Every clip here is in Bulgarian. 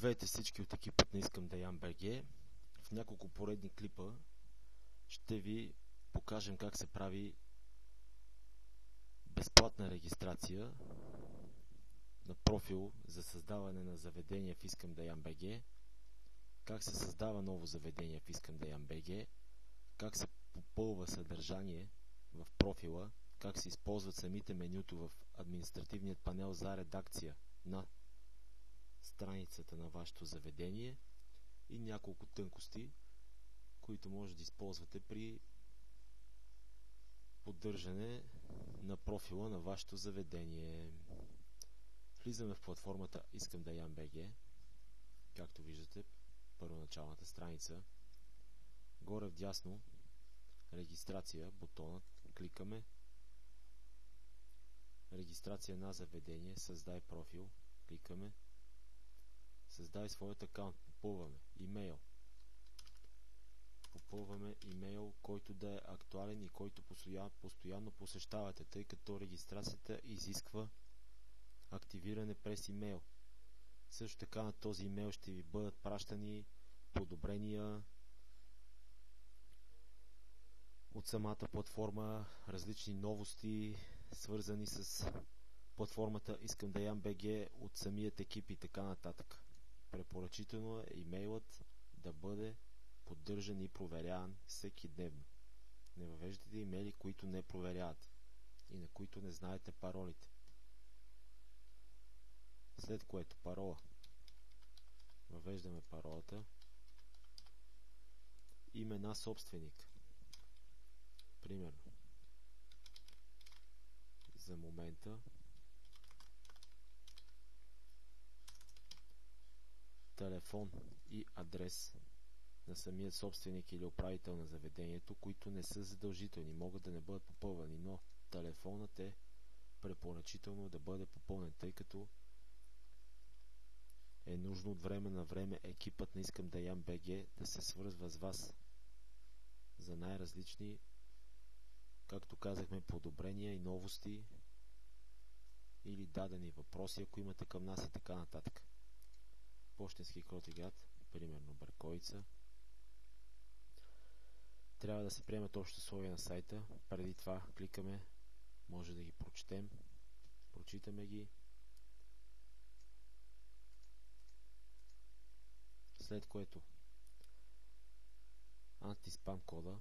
Здравейте всички от екипът на Искам да ям БГ. В няколко поредни клипа ще ви покажем как се прави безплатна регистрация на профил за създаване на заведение в Искам да ям БГ, как се създава ново заведение в Искам да ям БГ, как се попълва съдържание в профила, как се използват самите менюто в административният панел за редакция на страницата на вашето заведение и няколко тънкости, които може да използвате при поддържане на профила на вашето заведение. Влизаме в платформата Искам да ям БГ. Както виждате, първоначалната страница. Горе вдясно регистрация, бутонът, кликаме. Регистрация на заведение, създай профил, кликаме. Създай своят акаунт, попълваме имейл. Попълваме имейл, който да е актуален и който постоянно посещавате, тъй като регистрацията изисква активиране през имейл. Също така на този имейл ще ви бъдат пращани подобрения от самата платформа, различни новости, свързани с платформата Искам да ям БГ от самият екип и така нататък. Препоръчително е имейлът да бъде поддържан и проверяван всеки дневно. Не въвеждате имейли, които не проверявате и на които не знаете паролите. След което парола. Въвеждаме паролата. Име на собственик. Примерно. За момента. Телефон и адрес на самия собственик или управител на заведението, които не са задължителни, могат да не бъдат попълвани, но телефонът е препоръчително да бъде попълнен, тъй като е нужно от време на време екипът на Искам да ям БГ да се свързва с вас за най-различни, както казахме, подобрения и новости или дадени въпроси, ако имате към нас и така нататък. Пощенски код и град, примерно Бърковица. Трябва да се приемат общите условия на сайта. Преди това кликаме, може да ги прочетем. Прочитаме ги. След което антиспам кода.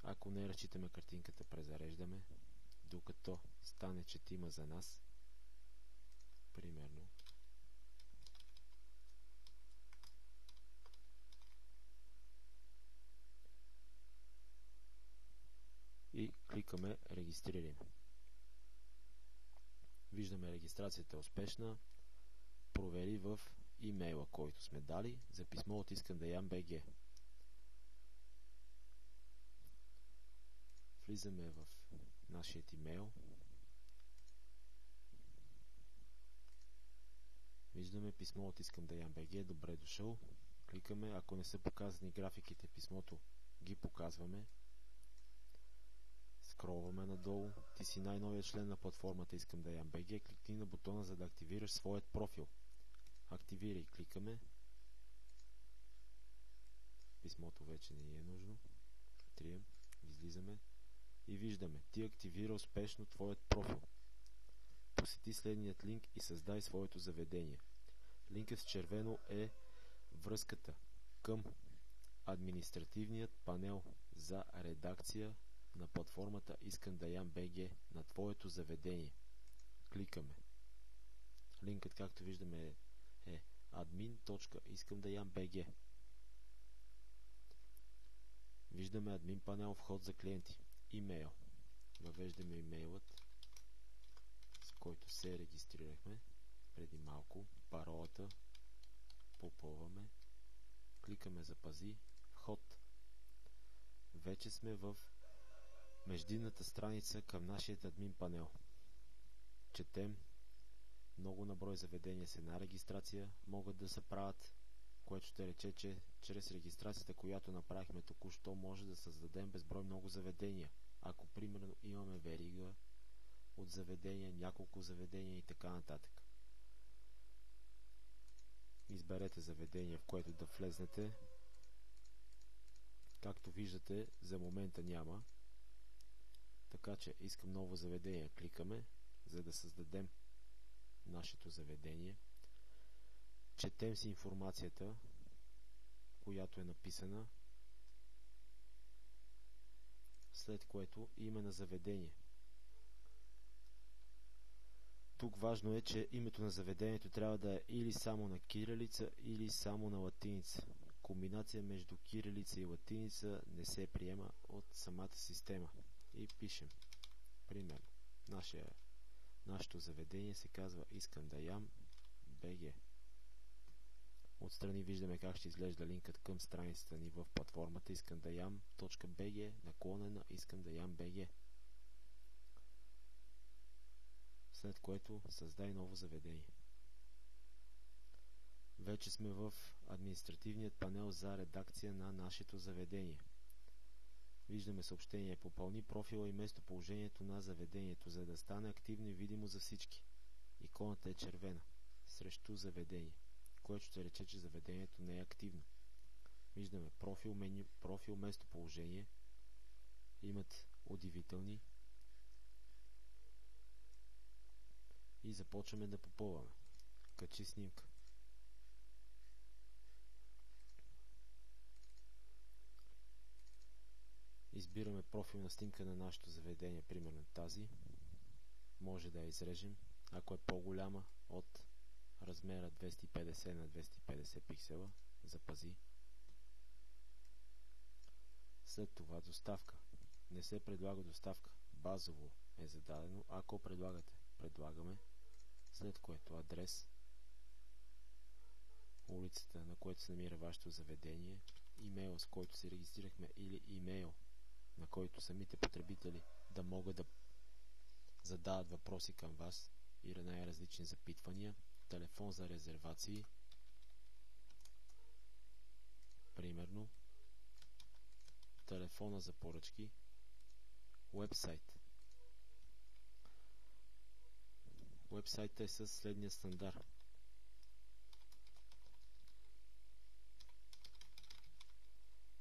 Ако не разчитаме картинката, презареждаме, докато стане четима за нас. Примерно. И кликаме регистриране. Виждаме, регистрацията е успешна. Провери в имейла, който сме дали за писмо от Искам да ям БГ. Влизаме в нашия имейл. Виждаме писмо от Искам да ям БГ. Добре дошъл. Кликаме. Ако не са показани графиките в писмото, ги показваме. Скролваме надолу. Ти си най-новият член на платформата Искам да ям БГ. Кликни на бутона, за да активираш своят профил. Активирай. Кликаме. Писмото вече не ни е нужно. Трием. Излизаме. И виждаме. Ти активира успешно твоят профил. Посети следният линк и създай своето заведение. Линкът с червено е връзката към административният панел за редакция на платформата Искам да ям БГ на твоето заведение. Кликаме. Линкът, както виждаме, е admin.искамдаяmbg. Виждаме админ панел, вход за клиенти. Имейл. Въвеждаме имейлът, с който се регистрирахме преди малко. Паролата. Попълваме. Кликаме запази. Вход. Вече сме в междинната страница към нашия админ панел. Четем. Много на брой заведения с една регистрация могат да се правят, което ще рече, че чрез регистрацията, която направихме току-що, може да създадем безброй много заведения. Ако примерно имаме верига от заведения, няколко заведения и така нататък. Изберете заведение, в което да влезнете. Както виждате, за момента няма. Така че искам ново заведение. Кликаме, за да създадем нашето заведение. Четем си информацията, която е написана. След което име на заведение. Тук важно е, че името на заведението трябва да е или само на кирилица, или само на латиница. Комбинация между кирилица и латиница не се приема от самата система. И пишем. Примерно, нашето заведение се казва Искам да ям БГ. Отстрани виждаме как ще изглежда линкът към страницата ни в платформата Искам да ям.bg/ Искам да ям БГ. След което създай ново заведение. Вече сме в административният панел за редакция на нашето заведение. Виждаме съобщение: попълни профила и местоположението на заведението, за да стане активно и видимо за всички. Иконата е червена срещу заведение, което ще рече, че заведението не е активно. Виждаме профил, меню, профил, местоположение. Имат удивителни. И започваме да попълваме. Качи снимка. Избираме профилна снимка на нашето заведение, примерно тази. Може да я изрежем, ако е по-голяма от размера 250 на 250 пиксела. Запази. След това доставка. Не се предлага доставка. Базово е зададено. Ако предлагате, предлагаме. След което адрес, улицата, на което се намира вашето заведение, имейл, с който се регистрирахме, или имейл, на който самите потребители да могат да задават въпроси към вас и най-различни запитвания, телефон за резервации, примерно, телефона за поръчки, уебсайт. Уебсайтът е със следния стандарт.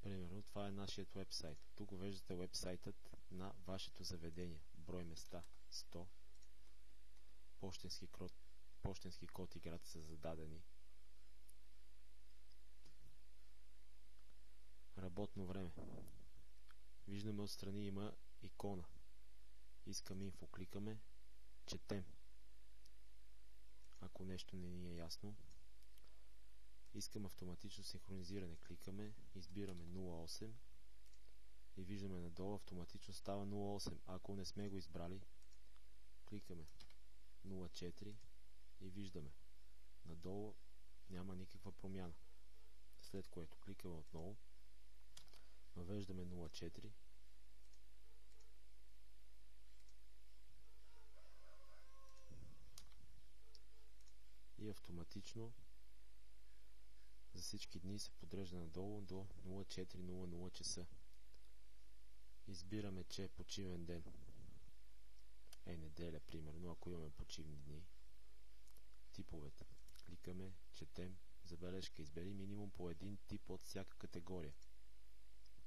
Примерно, това е нашият уебсайт. Тук виждате уебсайтът на вашето заведение. Брой места 100. Пощенски код и град са зададени. Работно време. Виждаме отстрани има икона. Искам инфо. Кликаме. Четем. Ако нещо не ни е ясно. Искам автоматично синхронизиране. Кликаме. Избираме 08. И виждаме надолу автоматично става 08. Ако не сме го избрали, кликаме 04 и виждаме надолу няма никаква промяна. След което кликаме отново, въвеждаме 04 и автоматично за всички дни се подрежда надолу до 04:00 часа. Избираме, че е почивен ден е неделя, примерно, ако имаме почивни дни. Типовете. Кликаме, четем, забележка. Избери минимум по един тип от всяка категория.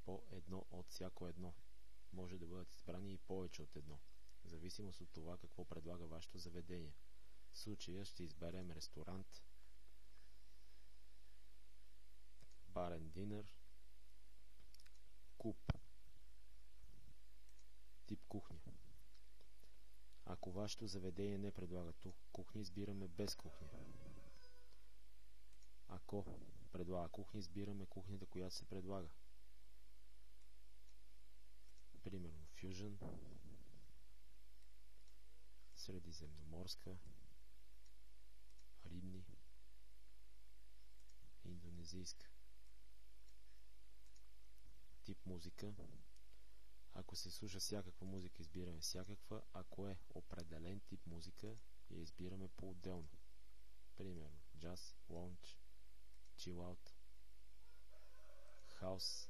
По едно от всяко едно. Може да бъдат избрани и повече от едно, в зависимост от това какво предлага вашето заведение. В случая ще изберем ресторант, барен динер, куп, тип кухня. Ако вашето заведение не предлага кухня, избираме без кухня. Ако предлага кухня, избираме кухнята, която се предлага. Примерно фюжън, средиземноморска, рибни, индонезийска. Тип музика. Ако се слуша всякаква музика, избираме всякаква. Ако е определен тип музика, я избираме по-отделно. Примерно джаз, лаунж, чилаут, хаус.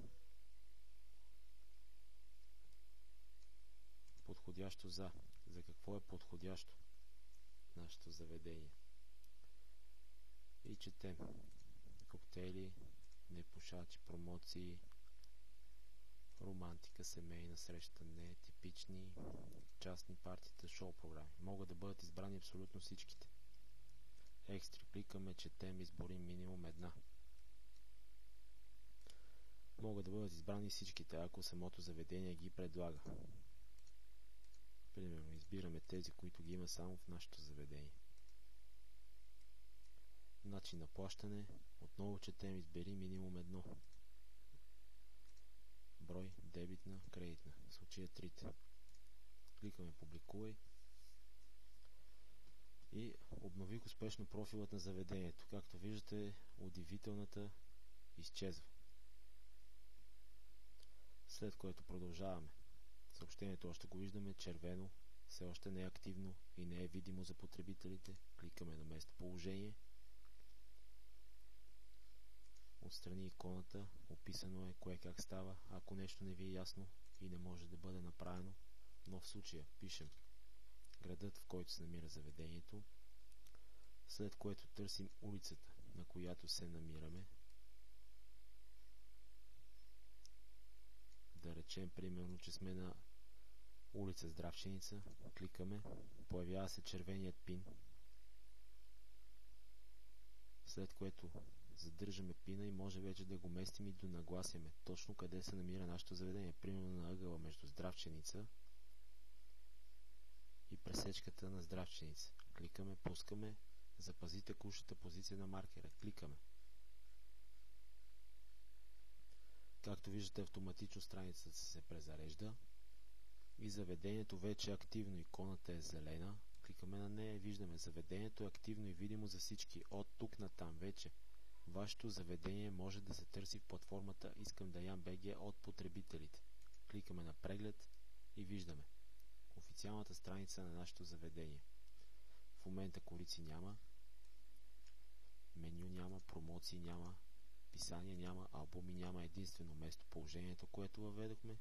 Подходящо за какво е подходящо нашето заведение. И четем коктейли, непушачи, промоции, романтика, семейна среща, не, типични, частни партита, шоу програми. Могат да бъдат избрани абсолютно всичките. Екстри, кликаме, четем, изборим минимум една. Могат да бъдат избрани всичките, ако самото заведение ги предлага. Примерно, избираме тези, които ги има само в нашето заведение. Начин на плащане. Отново четем, избери минимум едно. Брой, дебитна, кредитна. В случая трите. Кликаме публикувай. И обнових успешно профилът на заведението. Както виждате, удивителната изчезва. След което продължаваме. Съобщението още го виждаме червено, все още не е активно и не е видимо за потребителите. Кликаме на местоположение. Отстрани иконата, описано е кое как става, ако нещо не ви е ясно и не може да бъде направено. Но в случая пишем градът, в който се намира заведението, след което търсим улицата, на която се намираме. Да речем, примерно, че сме на улица Здравченица. Кликаме, появява се червеният пин, след което задържаме пина и може вече да го местим и донагласяме точно къде се намира нашето заведение. Примерно на ъгъла между Здравченица и пресечката на Здравченица. Кликаме, пускаме, запази текущата позиция на маркера. Кликаме. Както виждате, автоматично страницата се презарежда и заведението вече е активно. Иконата е зелена. Кликаме на нея и виждаме, заведението е активно и видимо за всички. От тук натам вече вашето заведение може да се търси в платформата Искам да ям БГ от потребителите. Кликаме на преглед и виждаме официалната страница на нашето заведение. В момента корици няма, меню няма, промоции няма, писания няма, албуми няма, единствено местоположението, което въведохме,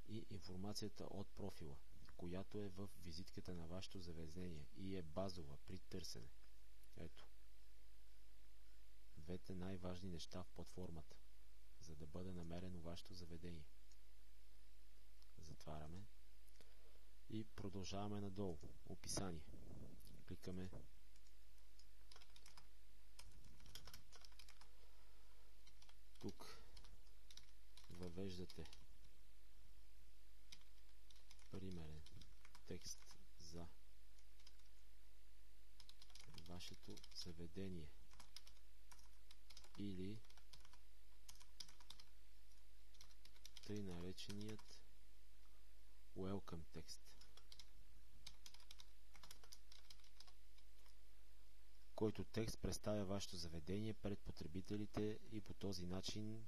и информацията от профила, която е в визитката на вашето заведение и е базова при търсене. Ето. Двете най-важни неща в платформата, за да бъде намерено вашето заведение. Затваряме и продължаваме надолу. Описание. Кликаме. Тук въвеждате примерен текст за вашето заведение или тъй нареченият welcome текст, който текст представя вашето заведение пред потребителите и по този начин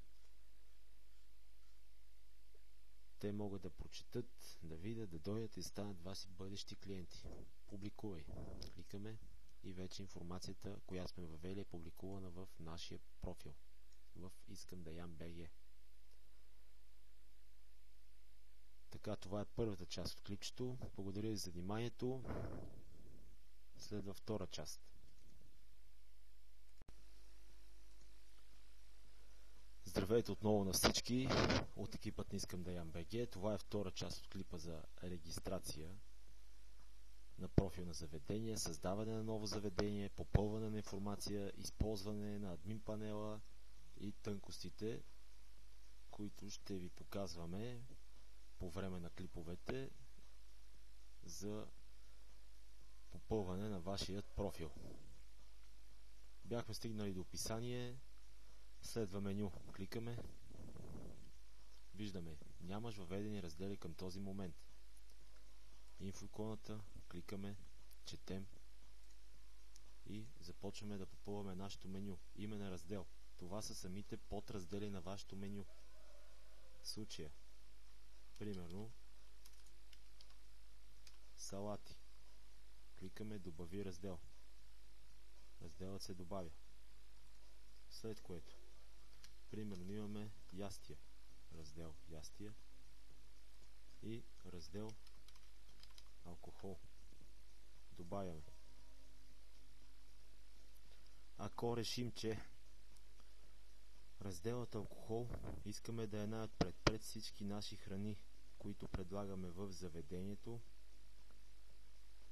те могат да прочетат, да видят, да дойдат и станат ваши бъдещи клиенти. Публикувай. Кликаме и вече информацията, която сме въвели, е публикувана в нашия профил в Искам да ям БГ. Така, това е първата част от клипчето. Благодаря ви за вниманието. Следва втора част. Здравейте отново на всички от екипът на Искам да ям БГ. Това е втора част от клипа за регистрация на профил на заведение, създаване на ново заведение, попълване на информация, използване на админ панела и тънкостите, които ще ви показваме по време на клиповете за попълване на вашият профил. Бяхме стигнали до описание. Следва меню. Кликаме. Виждаме, нямаш въведени раздели към този момент. Инфоиконата. Кликаме, четем и започваме да попълваме нашето меню. Име на раздел. Това са самите подраздели на вашето меню. В случая, примерно, салати. Кликаме добави раздел. Разделът се добавя. След което, примерно, имаме ястия. Раздел ястия и раздел алкохол. Добавяме. Ако решим, че разделът алкохол искаме да е най-отпред пред всички наши храни, които предлагаме в заведението,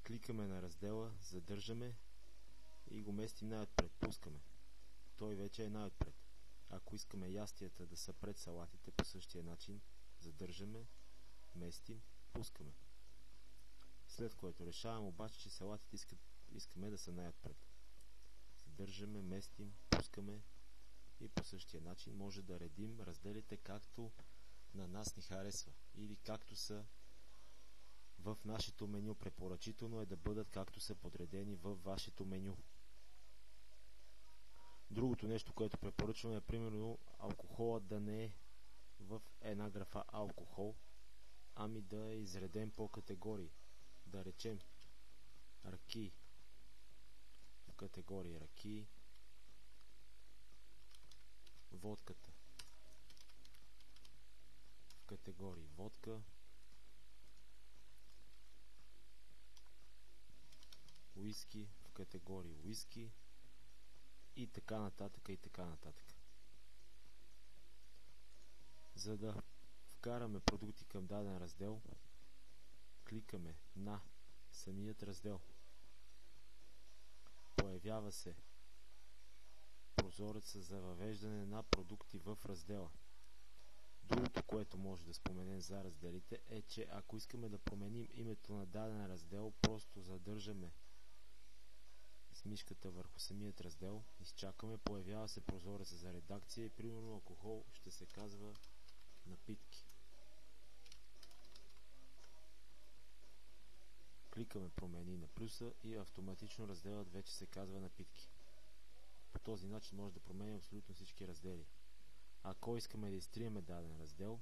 кликаме на раздела, задържаме и го местим най-отпред, пускаме. Той вече е най-отпред. Ако искаме ястията да са пред салатите, по същия начин задържаме, местим, пускаме. След което решавам обаче, че салатите искаме да са най-отпред. Задържаме, местим, пускаме и по същия начин може да редим разделите както на нас ни харесва или както са в нашето меню. Препоръчително е да бъдат както са подредени в вашето меню. Другото нещо, което препоръчваме е примерно алкохолът да не е в една графа алкохол, ами да е изреден по категории. Да речем ракии в категории ракии, водката в категории водка, уиски в категории уиски и така нататък и така нататък. За да вкараме продукти към даден раздел, кликаме на самият раздел. Появява се прозореца за въвеждане на продукти в раздела. Другото, което може да споменем за разделите е, че ако искаме да променим името на даден раздел, просто задържаме с мишката върху самият раздел, изчакаме, появява се прозореца за редакция и примерно алкохол ще се казва напитки. Кликаме промени на плюса и автоматично разделът вече се казва напитки. По този начин може да променим абсолютно всички раздели. Ако искаме да изтриеме даден раздел,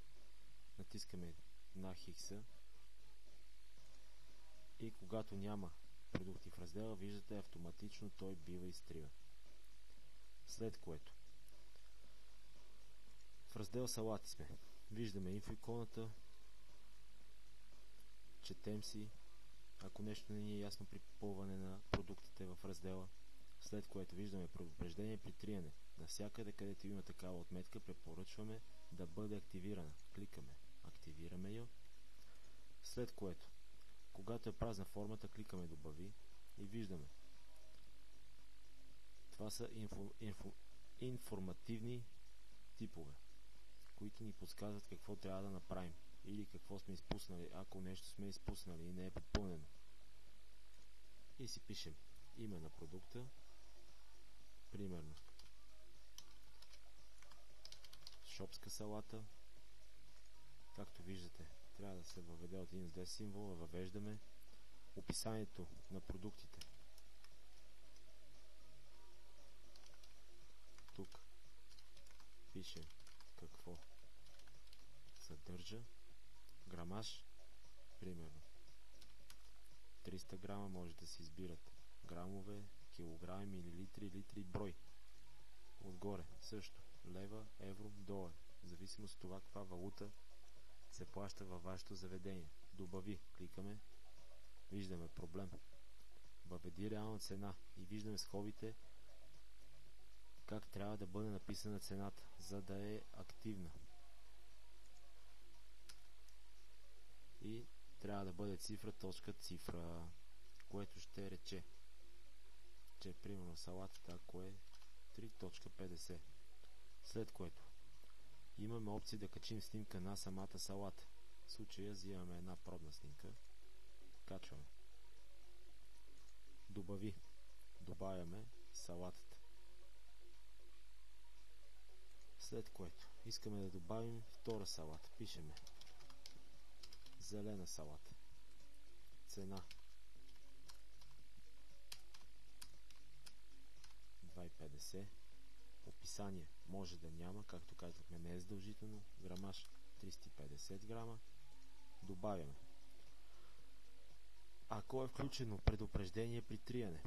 натискаме на хикса и когато няма продукти в раздела, виждате автоматично той бива изтриван. След което в раздел салати сме. Виждаме инфоиконата, четем си, ако нещо не ни е ясно при попълване на продуктите в раздела. След което виждаме предупреждение при триене. Навсякъде, където има такава отметка, препоръчваме да бъде активирана. Кликаме, активираме я. След което, когато е празна формата, кликаме добави и виждаме. Това са информативни типове, които ни подсказват какво трябва да направим или какво сме изпуснали, ако нещо сме изпуснали и не е попълнено. И си пишем име на продукта, примерно шопска салата. Както виждате, трябва да се въведе от 1 до 10 символа, въвеждаме описанието на продуктите. Тук пишем какво съдържа, грамаж, примерно 300 грама, може да се избират грамове, килограми, милилитри, литри, брой. Отгоре също лева, евро, долар, в зависимост от това каква валута се плаща във вашето заведение. Добави, кликаме, виждаме проблем. Въведи реална цена и виждаме скобите как трябва да бъде написана цената, за да е активна. И трябва да бъде цифра, точка, цифра, което ще рече, че примерно салатата, ако е 3.50. След което имаме опция да качим снимка на самата салата. В случая взимаме една пробна снимка, качваме. Добави, добавяме салатата. След което искаме да добавим втора салата. Пишеме зелена салата. Цена 2,50. Описание може да няма, както казахме, не е задължително. Грамаж 350 грама. Добавяме. Ако е включено предупреждение при триене,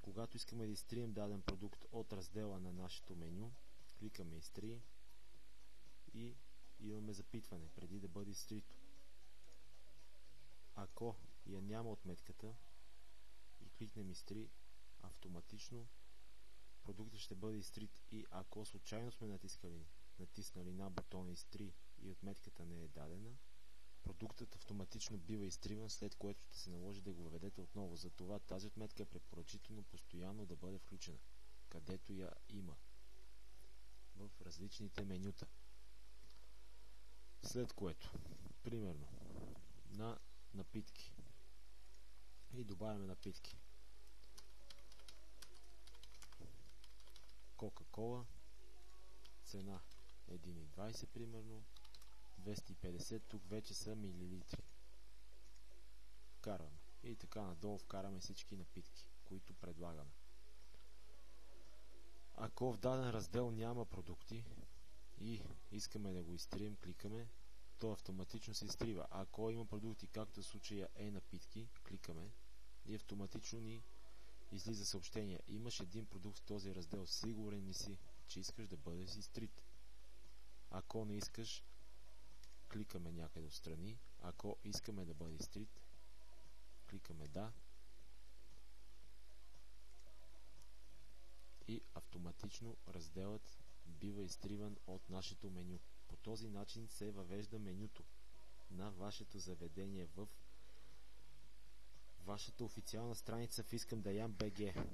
когато искаме да изтрием даден продукт от раздела на нашето меню, кликаме изтрие и имаме запитване преди да бъде изтрито. Ако я няма отметката и кликнем изтри, автоматично продуктът ще бъде изтрит и ако случайно сме натиснали на бутона изтри и отметката не е дадена, продуктът автоматично бива изтриван, след което ще се наложи да го въведете отново. Затова тази отметка е препоръчително постоянно да бъде включена, където я има, в различните менюта. След което, примерно, на напитки и добавяме напитки. Кока-кола, цена 1,20 примерно, 250, тук вече са милилитри. Вкарваме и така надолу вкараме всички напитки, които предлагаме. Ако в даден раздел няма продукти и искаме да го изтрием, кликаме, то автоматично се изтрива. Ако има продукти, както в случая е напитки, кликаме и автоматично ни излиза съобщение: имаш един продукт в този раздел, сигурен ли си, че искаш да бъдеш изтрит? Ако не искаш, кликаме някъде отстрани. Ако искаме да бъде изтрит, кликаме да и автоматично разделът бива изтриван от нашето меню. По този начин се въвежда менюто на вашето заведение в вашата официална страница в Искам да ям BG.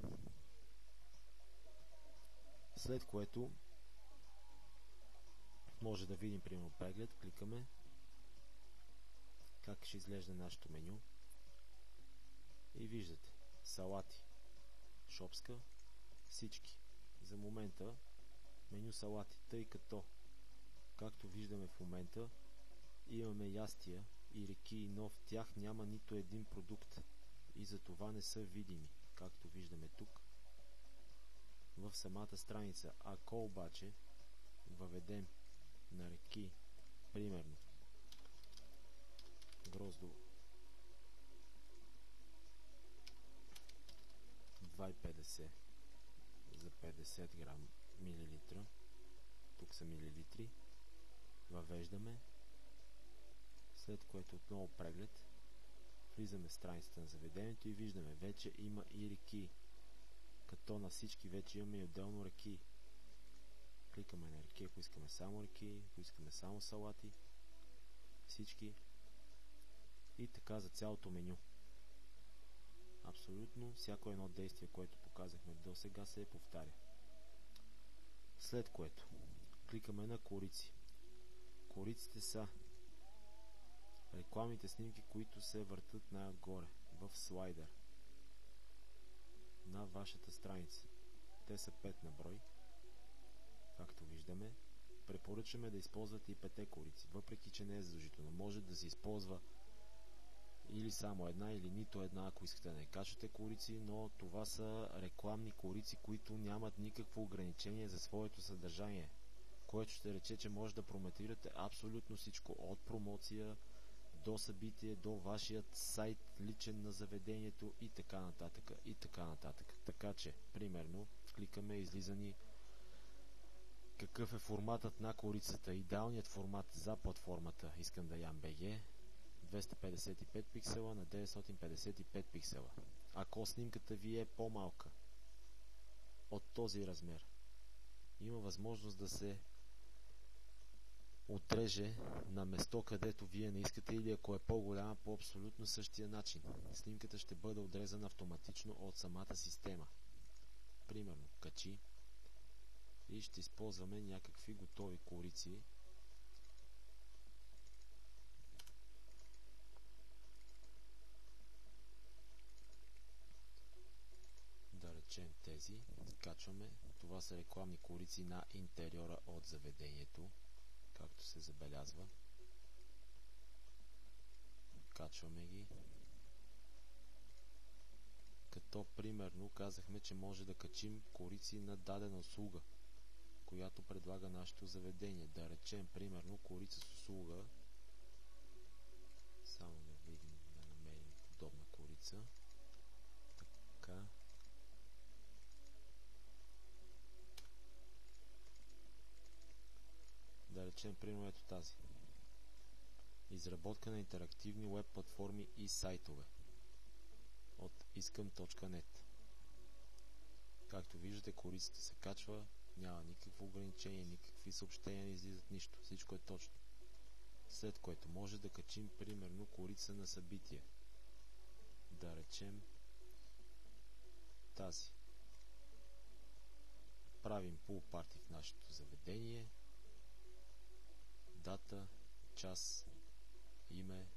След което може да видим примерно преглед, кликаме как ще изглежда нашето меню и виждате салати, шопска, всички. За момента меню салати, тъй като както виждаме в момента имаме ястия и реки, но в тях няма нито един продукт и за това не са видими, както виждаме тук в самата страница. Ако обаче въведем на реки, примерно гроздо 2,50 за 50 грам милилитра, тук са милилитри, въвеждаме, след което отново преглед, влизаме в страницата на заведението и виждаме, вече има и реки, като на всички вече имаме и отделно реки. Кликаме на реки, ако искаме само реки, ако искаме само салати, всички и така за цялото меню. Абсолютно всяко едно действие, което показахме до сега, се повтаря. След което кликаме на корици. Кориците са рекламните снимки, които се въртат нагоре в слайдер на вашата страница. Те са 5 на брой. Както виждаме, препоръчваме да използвате и 5 корици, въпреки че не е задължително. Може да се използва или само една, или нито една, ако искате да не качвате корици, но това са рекламни корици, които нямат никакво ограничение за своето съдържание, което ще рече, че може да промотирате абсолютно всичко, от промоция до събитие, до вашият сайт личен на заведението и така нататък, и така нататък. Така че, примерно, кликаме, излиза ни какъв е форматът на корицата. Идеалният формат за платформата Искам да ям BG 255 пиксела на 955 пиксела. Ако снимката ви е по-малка от този размер, има възможност да се отреже на место, където вие не искате, или ако е по-голяма, по абсолютно същия начин. Снимката ще бъде отрезана автоматично от самата система. Примерно, качи и ще използваме някакви готови корици. Да речем тези. Качваме. Това са рекламни корици на интериора от заведението, както се забелязва. Качваме ги. Като примерно казахме, че може да качим корици на дадена услуга, която предлага нашето заведение. Да речем, примерно, корица с услуга. Само да видим, да намерим подобна корица. Така. Да речем, примерно, ето тази. Изработка на интерактивни веб платформи и сайтове от искам.net. Както както виждате, корицата се качва, няма никакво ограничение, никакви съобщения не излизат, нищо. Всичко е точно. След което може да качим, примерно, корица на събитие. Да речем тази. Правим пул парти в нашето заведение. Дата, час, име,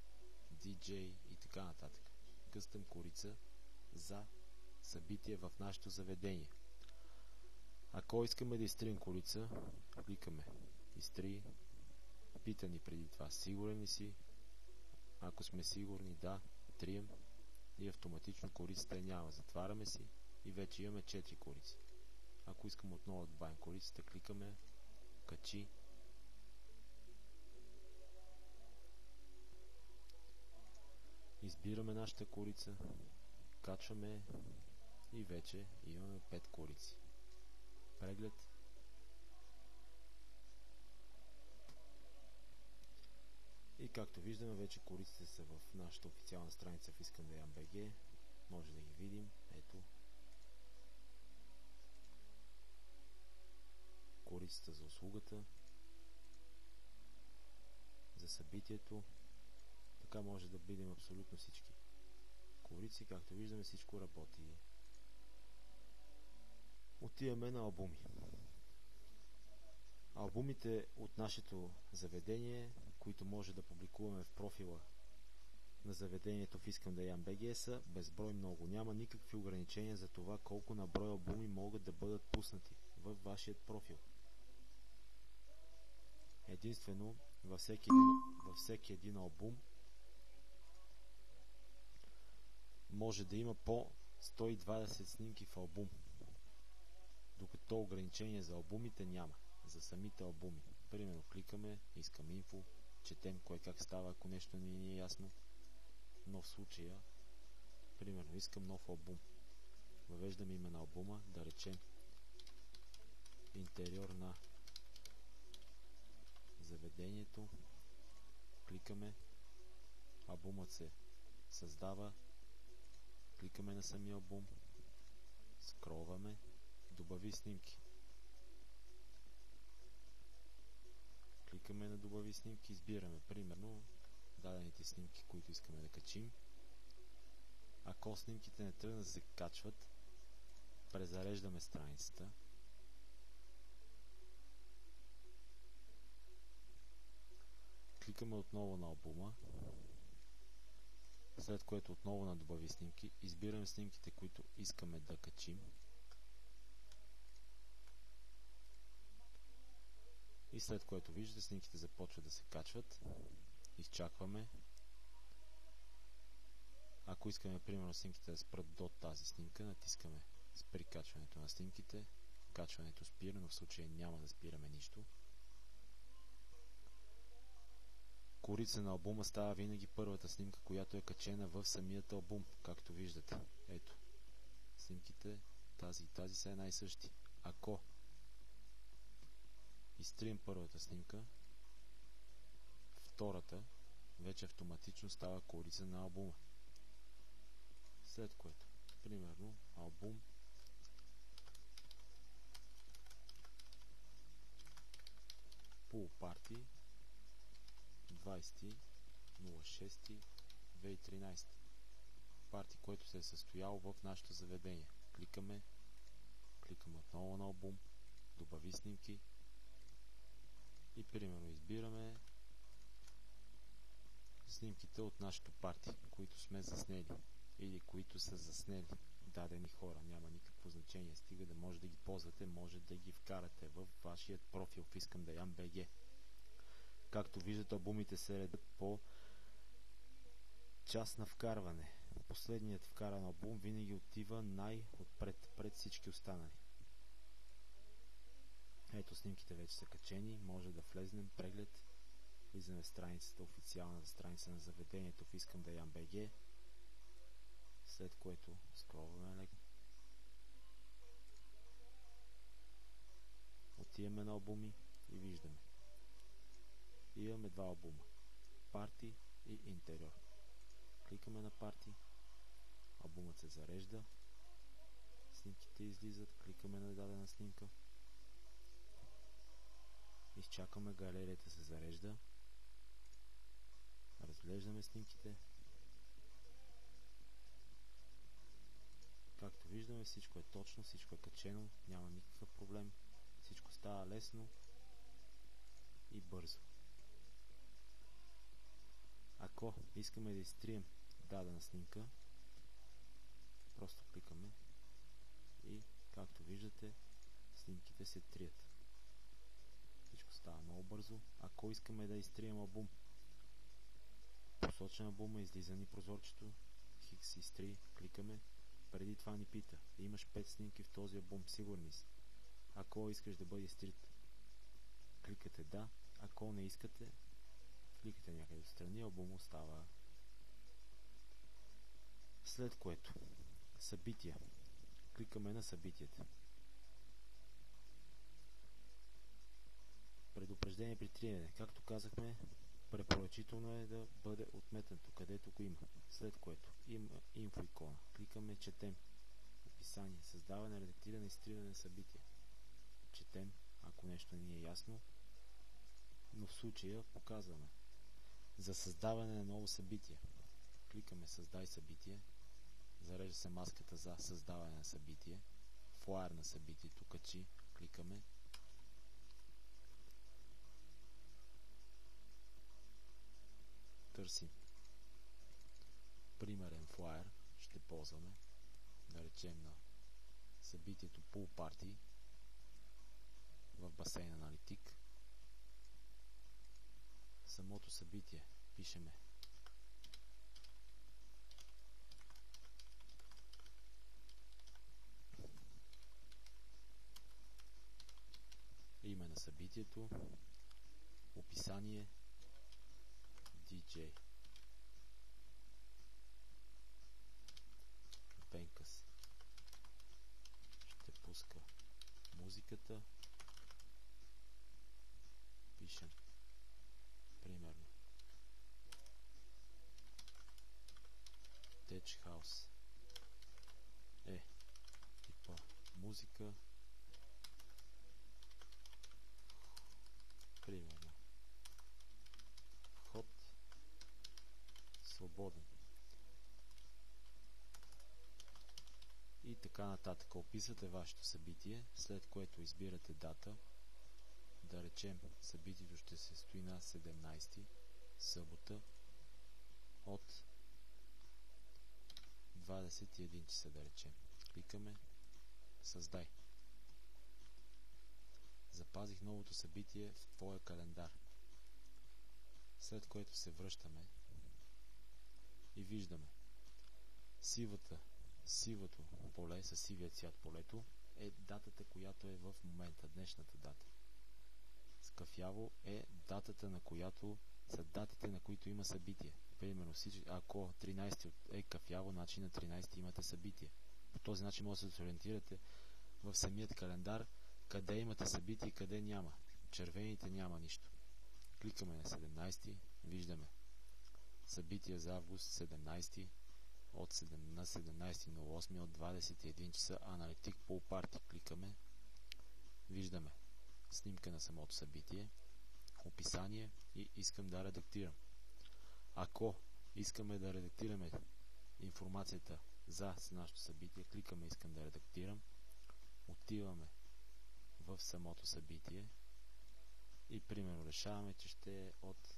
DJ и така нататък. Къстъм корица за събитие в нашето заведение. Ако искаме да изтрием корица, кликаме изтри. Пита ни преди това, сигурен ли си? Ако сме сигурни, да, трием и автоматично корицата я няма. Затваряме си и вече имаме 4 корици. Ако искаме отново да добавим корицата, кликаме качи. Избираме нашата корица, качваме и вече имаме 5 корици. Преглед. И както виждаме, вече кориците са в нашата официална страница в Искам-да-ям.bg. Може да ги видим. Ето. Корицата за услугата, за събитието. Така може да видим абсолютно всички корици. Както виждаме, всичко работи. Отиваме на албуми. Албумите от нашето заведение, които може да публикуваме в профила на заведението в Искам-да-ям.bg, са безброй много. Няма никакви ограничения за това колко на брой албуми могат да бъдат пуснати във вашият профил. Единствено, във всеки един албум може да има по 120 снимки в албум, докато ограничение за албумите няма. За самите албуми. Примерно кликаме, искам инфо, четем кое как става, ако нещо не ни е ясно. Но в случая, примерно, искам нов албум. Въвеждаме име на албума, да речем интериор на заведението. Кликаме, албумът се създава, кликаме на самия албум, скролваме, добави снимки. Кликаме на добави снимки, избираме примерно дадените снимки, които искаме да качим. Ако снимките не тръгнат да се качват, презареждаме страницата. Кликаме отново на албума, след което отново на добави снимки, избираме снимките, които искаме да качим. И след което виждате, снимките започват да се качват. Изчакваме. Ако искаме, примерно, снимките да спрат до тази снимка, натискаме спри качването на снимките. Качването спира, но в случая няма да спираме нищо. Корица на албума става винаги първата снимка, която е качена в самият албум, както виждате. Ето. Снимките, тази и тази са една и същи. Ако изтрием първата снимка, втората вече автоматично става корица на албума. След което, примерно, албум Pool Party 20.06.2013. Парти, който се е състоял в нашето заведение. Кликаме отново на албум, добави снимки и примерно избираме снимките от нашето парти, които сме заснели или които са заснели дадени хора. Няма никакво значение, стига да може да ги ползвате, може да ги вкарате в вашият профил в Искам-да-ям.bg. Както виждате, албумите се редят по час на вкарване. Последният вкаран албум винаги отива най-отпред, пред всички останали. Ето, снимките вече са качени, може да влезнем, преглед, влизаме в страницата, официалната страница на заведението в Искам-да-ям.bg, след което скролваме леко. Отиваме на албуми и виждаме. Имаме два албума. Парти и интериор. Кликаме на парти. Албумът се зарежда. Снимките излизат, кликаме на дадена снимка. Изчакаме галерията се зарежда. Разглеждаме снимките. Както виждаме, всичко е точно, всичко е качено, няма никакъв проблем. Всичко става лесно и бързо. Ако искаме да изтрием дадена снимка, просто кликаме и, както виждате, снимките се трият. Всичко става много бързо. Ако искаме да изтрием албум, посочен албума, излиза ни прозорчето, хикс изтри, кликаме. Преди това ни пита: имаш 5 снимки в този албум, сигурни си? Ако искаш да бъде изтрит, кликате да. Ако не искате, кликате някъде отстрани, албум остава. След което събития. Кликаме на събитията. Предупреждение при триене. Както казахме, препоръчително е да бъде отметнато, където го има. След което има инфо икона. Кликаме, четем. Описание, създаване, редактиране, изтриване на събития. Четем, ако нещо не ни е ясно, но в случая показваме. За създаване на ново събитие. Кликаме създай събитие. Зарежда се маската за създаване на събитие. Флаер на събитието, качи. Кликаме. Търсим примерен флаер. Ще ползваме, да речем, на събитието Pool Party в басейн Аналитик. Самото събитие пишеме име на събитието, описание DJ Пенкас ще пуска музиката. Пишем примерно Tech House е типа музика, примерно вход свободен и така нататък. Описвате вашето събитие, след което избирате дата. Да речем, събитието ще се състои на 17 събота от 21 часа, да речем. Кликаме създай. Запазих новото събитие в твоя календар. След което се връщаме и виждаме сивото поле със сивия цвят полето е датата, която е в момента, днешната дата. С кафяво е датата, на която са датите, на които има събитие. Примерно, ако 13 е кафяво, значи на 13 имате събитие. По този начин може да се ориентирате в самият календар къде имате събитие и къде няма. Червените няма нищо. Кликаме на 17, виждаме събитие за август 17 на 17.08 от 21 часа Аналитик Pool Party. Кликаме, виждаме снимка на самото събитие, описание и искам да редактирам. Ако искаме да редактираме информацията за нашето събитие, кликаме искам да редактирам, отиваме в самото събитие и примерно решаваме, че ще е от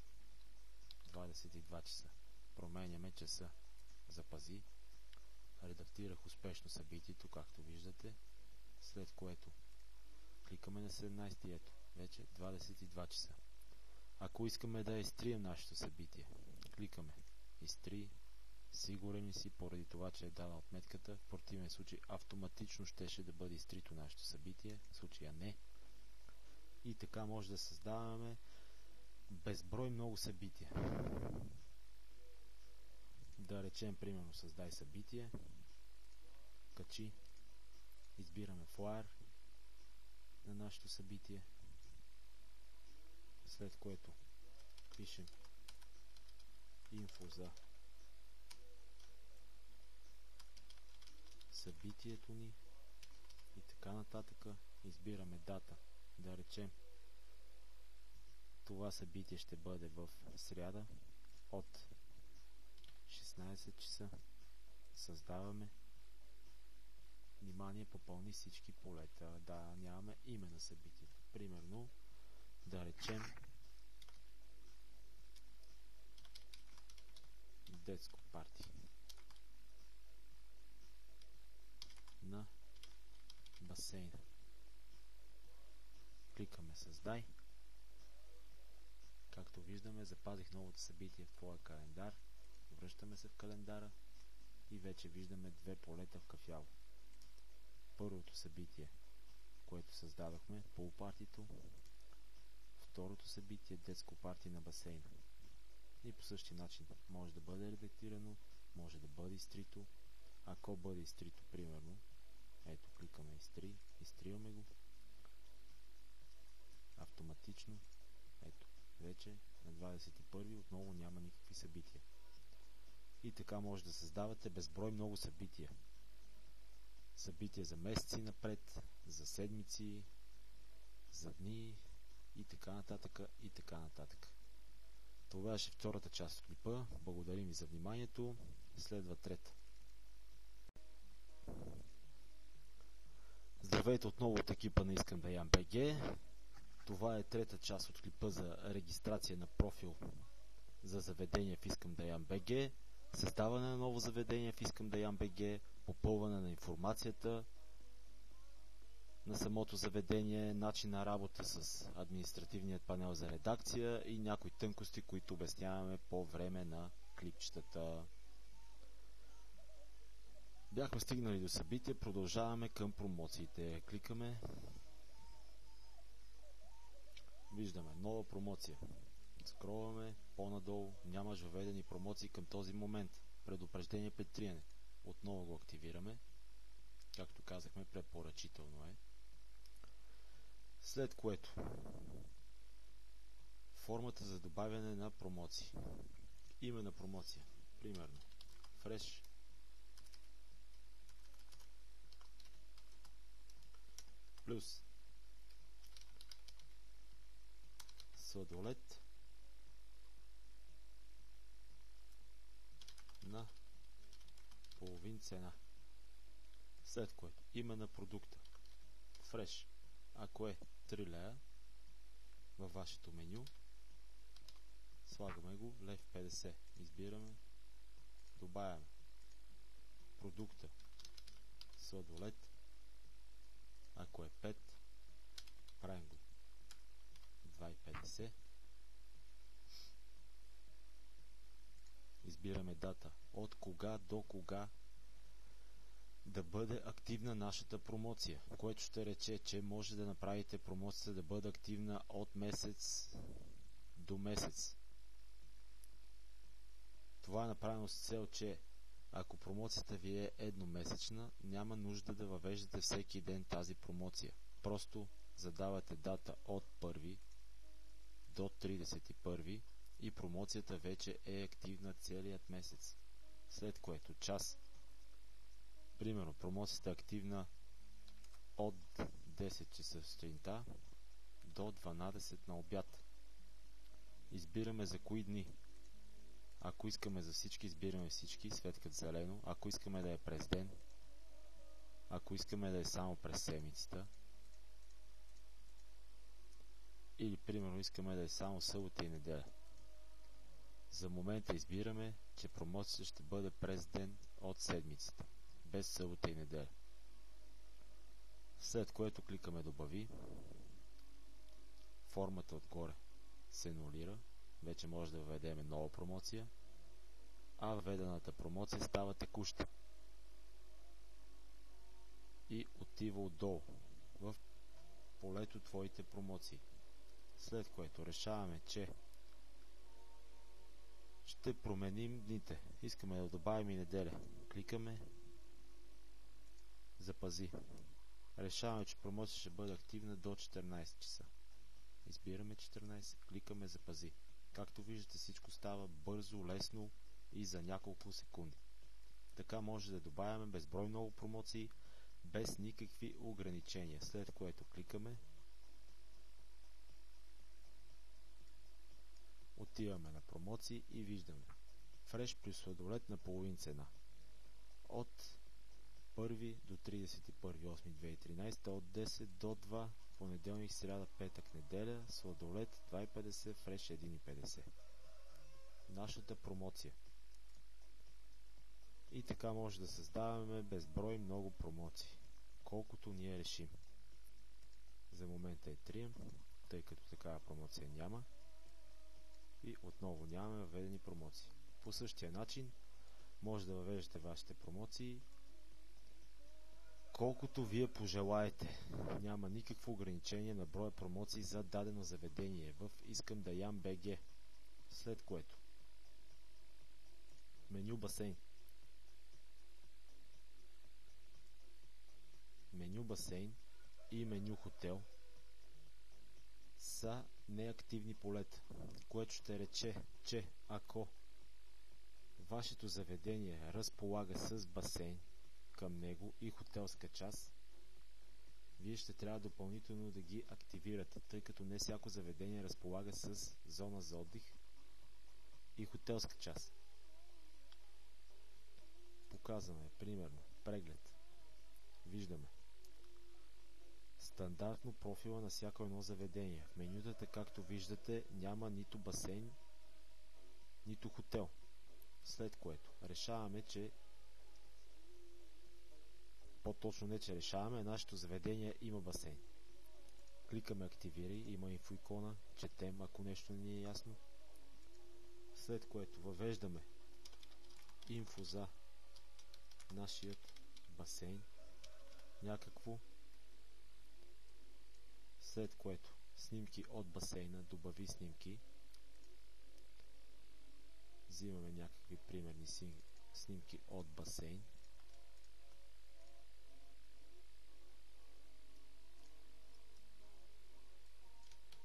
22 часа. Променяме часа. Запази. Редактирах успешно събитието, както виждате, след което кликаме на 17 ето, вече 22 часа. Ако искаме да изтрием нашето събитие, кликаме изтри, сигурен ли си, поради това, че е дана отметката, в противен случай автоматично щеше да бъде изтрито нашето събитие, в случая не. И така може да създаваме безброй много събития. Да речем, примерно, създай събитие, качи, избираме флаер на нашето събитие, след което пишем инфо за събитието ни, нататък. Избираме дата. Да речем, това събитие ще бъде в сряда от 16 часа. Създаваме. Внимание, попълни всички полета. Да, нямаме име на събитието. Примерно, да речем детско парти на басейна. Кликаме създай. Както виждаме, запазих новото събитие в твоя календар. Връщаме се в календара и вече виждаме две полета в кафяво. Първото събитие, което създадохме, пулпартито. Второто събитие, детско парти на басейна. И по същия начин може да бъде редактирано, може да бъде изтрито. Ако бъде изтрито, примерно, ето, кликаме изтриваме го автоматично. Ето, вече на 21 отново няма никакви събития. И така може да създавате безброй много събития. Събития за месеци напред, за седмици, за дни и така нататък, и така нататък. Това беше втората част от клипа. Благодарим ви за вниманието. Следва трета. Здравейте отново от екипа на Искам да ям БГ. Това е трета част от клипа за регистрация на профил за заведение в Искам да ям БГ, създаване на ново заведение в Искам да ям БГ, попълване на информацията на самото заведение, начин на работа с административният панел за редакция и някои тънкости, които обясняваме по време на клипчетата. Бяхме стигнали до събитие, продължаваме към промоциите. Кликаме. Виждаме нова промоция. Скролваме по-надолу. Нямаш въведени промоции към този момент. Предупреждение при триене. Отново го активираме. Както казахме, препоръчително е. След което формата за добавяне на промоции. Име на промоция. Примерно Fresh плюс сладолет на половин цена. След което име на продукта Fresh, ако е 3 лея във вашето меню, слагаме го 1,50 лв. Избираме, добавяме продукта сладолет, ако е 5, правим го 2,50 лв. Избираме дата от кога до кога да бъде активна нашата промоция, което ще рече, че може да направите промоцията да бъде активна от месец до месец. Това е направено с цел, че ако промоцията ви е едномесечна, няма нужда да въвеждате всеки ден тази промоция. Просто задавате дата от 1 до 31 и промоцията вече е активна целият месец. След което час. Примерно, промоцията е активна от 10 часа сутринта до 12 на обяд. Избираме за кои дни. Ако искаме за всички, избираме всички, светкат зелено. Ако искаме да е през ден, ако искаме да е само през седмицата, или примерно искаме да е само събота и неделя. За момента избираме, че промоцията ще бъде през ден от седмицата, без събота и неделя. След което кликаме добави. Формата отгоре се нулира. Вече може да въведем нова промоция, а въведената промоция става текуща и отива отдолу в полето твоите промоции. След което решаваме, че ще променим дните. Искаме да добавим и неделя. Кликаме запази. Решаваме, че промоция ще бъде активна до 14 часа. Избираме 14, кликаме запази. Както виждате, всичко става бързо, лесно и за няколко секунди. Така може да добавяме безброй много промоции, без никакви ограничения, след което кликаме, отиваме на промоции и виждаме фреш плюс сладолед на половин цена от 1 до 31.8.2013, от 10 до 2, понеделник, сряда, петък, неделя, сладолед 2,50, фреш 1,50. Нашата промоция. И така може да създаваме безброй много промоции, колкото ние решим. За момента е трием, тъй като такава промоция няма. И отново нямаме въведени промоции. По същия начин може да въвеждате вашите промоции колкото вие пожелаете. Няма никакво ограничение на броя промоции за дадено заведение в Искам да ям БГ. След което меню басейн. Меню басейн и меню хотел са неактивни полета, което ще рече, че ако вашето заведение разполага с басейн към него и хотелска част, вие ще трябва допълнително да ги активирате, тъй като не всяко заведение разполага с зона за отдих и хотелска част. Показваме, примерно, преглед. Виждаме стандартно профила на всяко едно заведение. В менютата, както виждате, няма нито басейн, нито хотел. След което решаваме, че по-точно не, че решаваме, нашето заведение има басейн. Кликаме активирай, има инфоикона, четем, ако нещо не ни е ясно. След което въвеждаме инфо за нашият басейн, някакво. След което снимки от басейна, добави снимки. Взимаме някакви примерни снимки от басейн.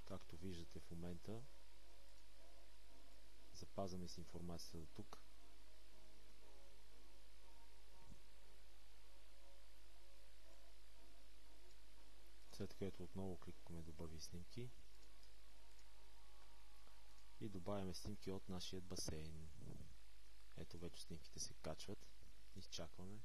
Както виждате в момента, запазваме с информацията до тук. След което отново кликаме добави снимки и добавяме снимки от нашия басейн. Ето вече снимките се качват. Изчакваме.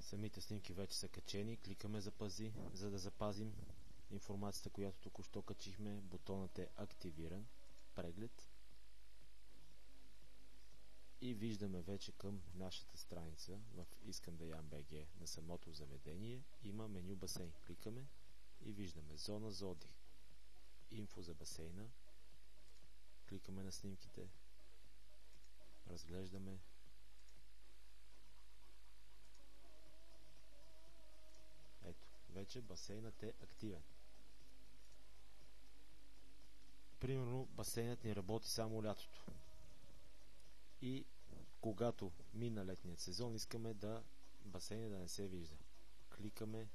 Самите снимки вече са качени. Кликаме запази, за да запазим информацията, която току-що качихме. Бутонът е активиран. Преглед. И виждаме вече към нашата страница в Искам да ям БГ на самото заведение. Има меню басейн. Кликаме и виждаме зона за отдих. Инфо за басейна. Кликаме на снимките. Разглеждаме. Ето, вече басейнът е активен. Примерно, басейнът ни работи само лятото. И когато мина летният сезон, искаме да басейнът да не се вижда. Кликаме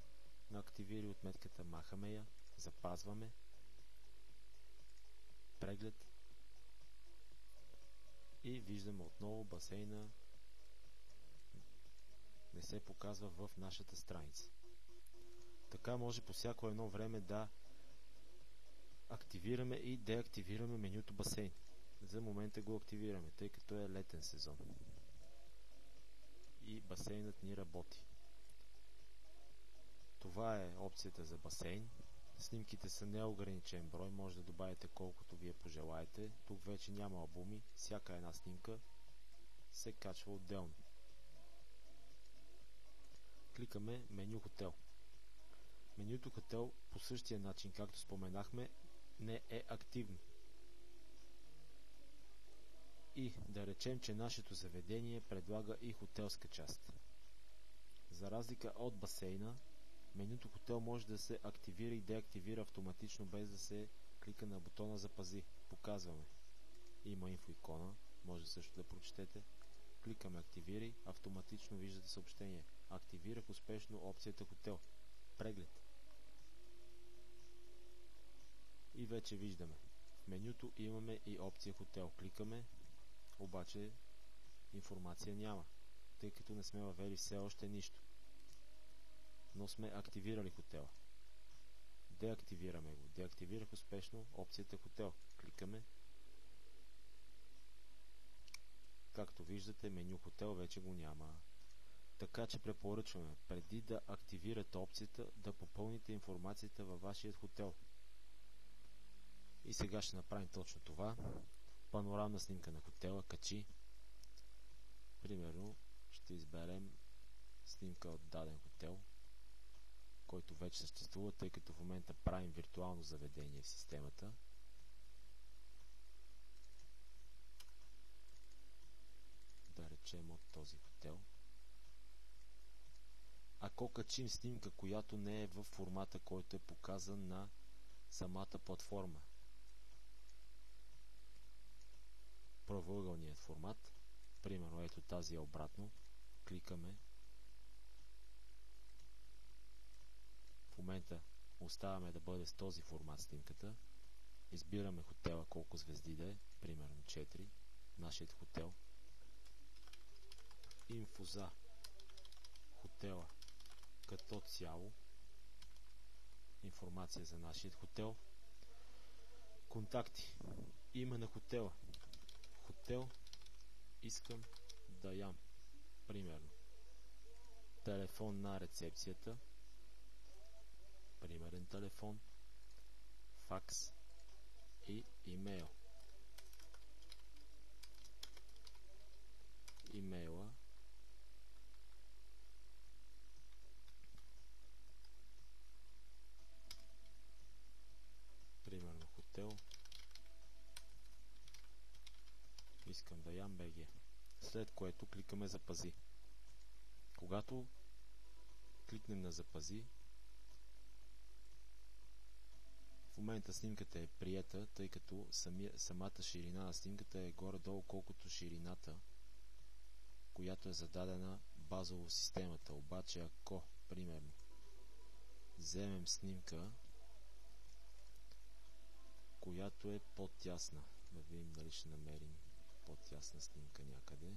на активири отметката, махаме я, запазваме. Преглед. И виждаме отново басейна не се показва в нашата страница. Така може по всяко едно време да активираме и деактивираме менюто басейн. За момента го активираме, тъй като е летен сезон. И басейнът ни работи. Това е опцията за басейн. Снимките са неограничен брой, може да добавите колкото вие пожелаете. Тук вече няма албуми, всяка една снимка се качва отделно. Кликаме меню хотел. Менюто хотел по същия начин, както споменахме, не е активно. И да речем, че нашето заведение предлага и хотелска част. За разлика от басейна, менюто хотел може да се активира и деактивира автоматично, без да се клика на бутона запази. Показваме. Има инфоикона, може също да прочетете. Кликаме активирай, автоматично виждате съобщение. Активирах успешно опцията хотел. Преглед. И вече виждаме. В менюто имаме и опция хотел. Кликаме, обаче информация няма, тъй като не сме въвели все още нищо. Но сме активирали хотела. Деактивираме го. Деактивирах успешно опцията хотел. Кликаме. Както виждате, меню хотел вече го няма. Така че препоръчваме, преди да активирате опцията, да попълните информацията във вашия хотел. И сега ще направим точно това. Панорамна снимка на хотела, качи. Примерно, ще изберем снимка от даден хотел, който вече съществува, тъй като в момента правим виртуално заведение в системата. Да речем от този хотел. Ако качим снимка, която не е в формата, който е показан на самата платформа, правоъгълният формат, примерно ето тази е обратно, кликаме. В момента оставяме да бъде с този формат снимката. Избираме хотела, колко звезди да е, примерно 4, нашият хотел. Инфо за хотела като цяло, информация за нашия хотел. Контакти, име на хотела, хотел искам да ям, примерно телефон на рецепцията, примерен телефон, факс и имейл. Имейла примерно хотел искам да ям БГ, след което кликаме запази. Когато кликнем на запази, в момента снимката е приета, тъй като самата ширина на снимката е горе-долу колкото ширината, която е зададена базово в системата. Обаче ако, примерно, вземем снимка, която е по-тясна, да видим дали ще намерим по-тясна снимка някъде.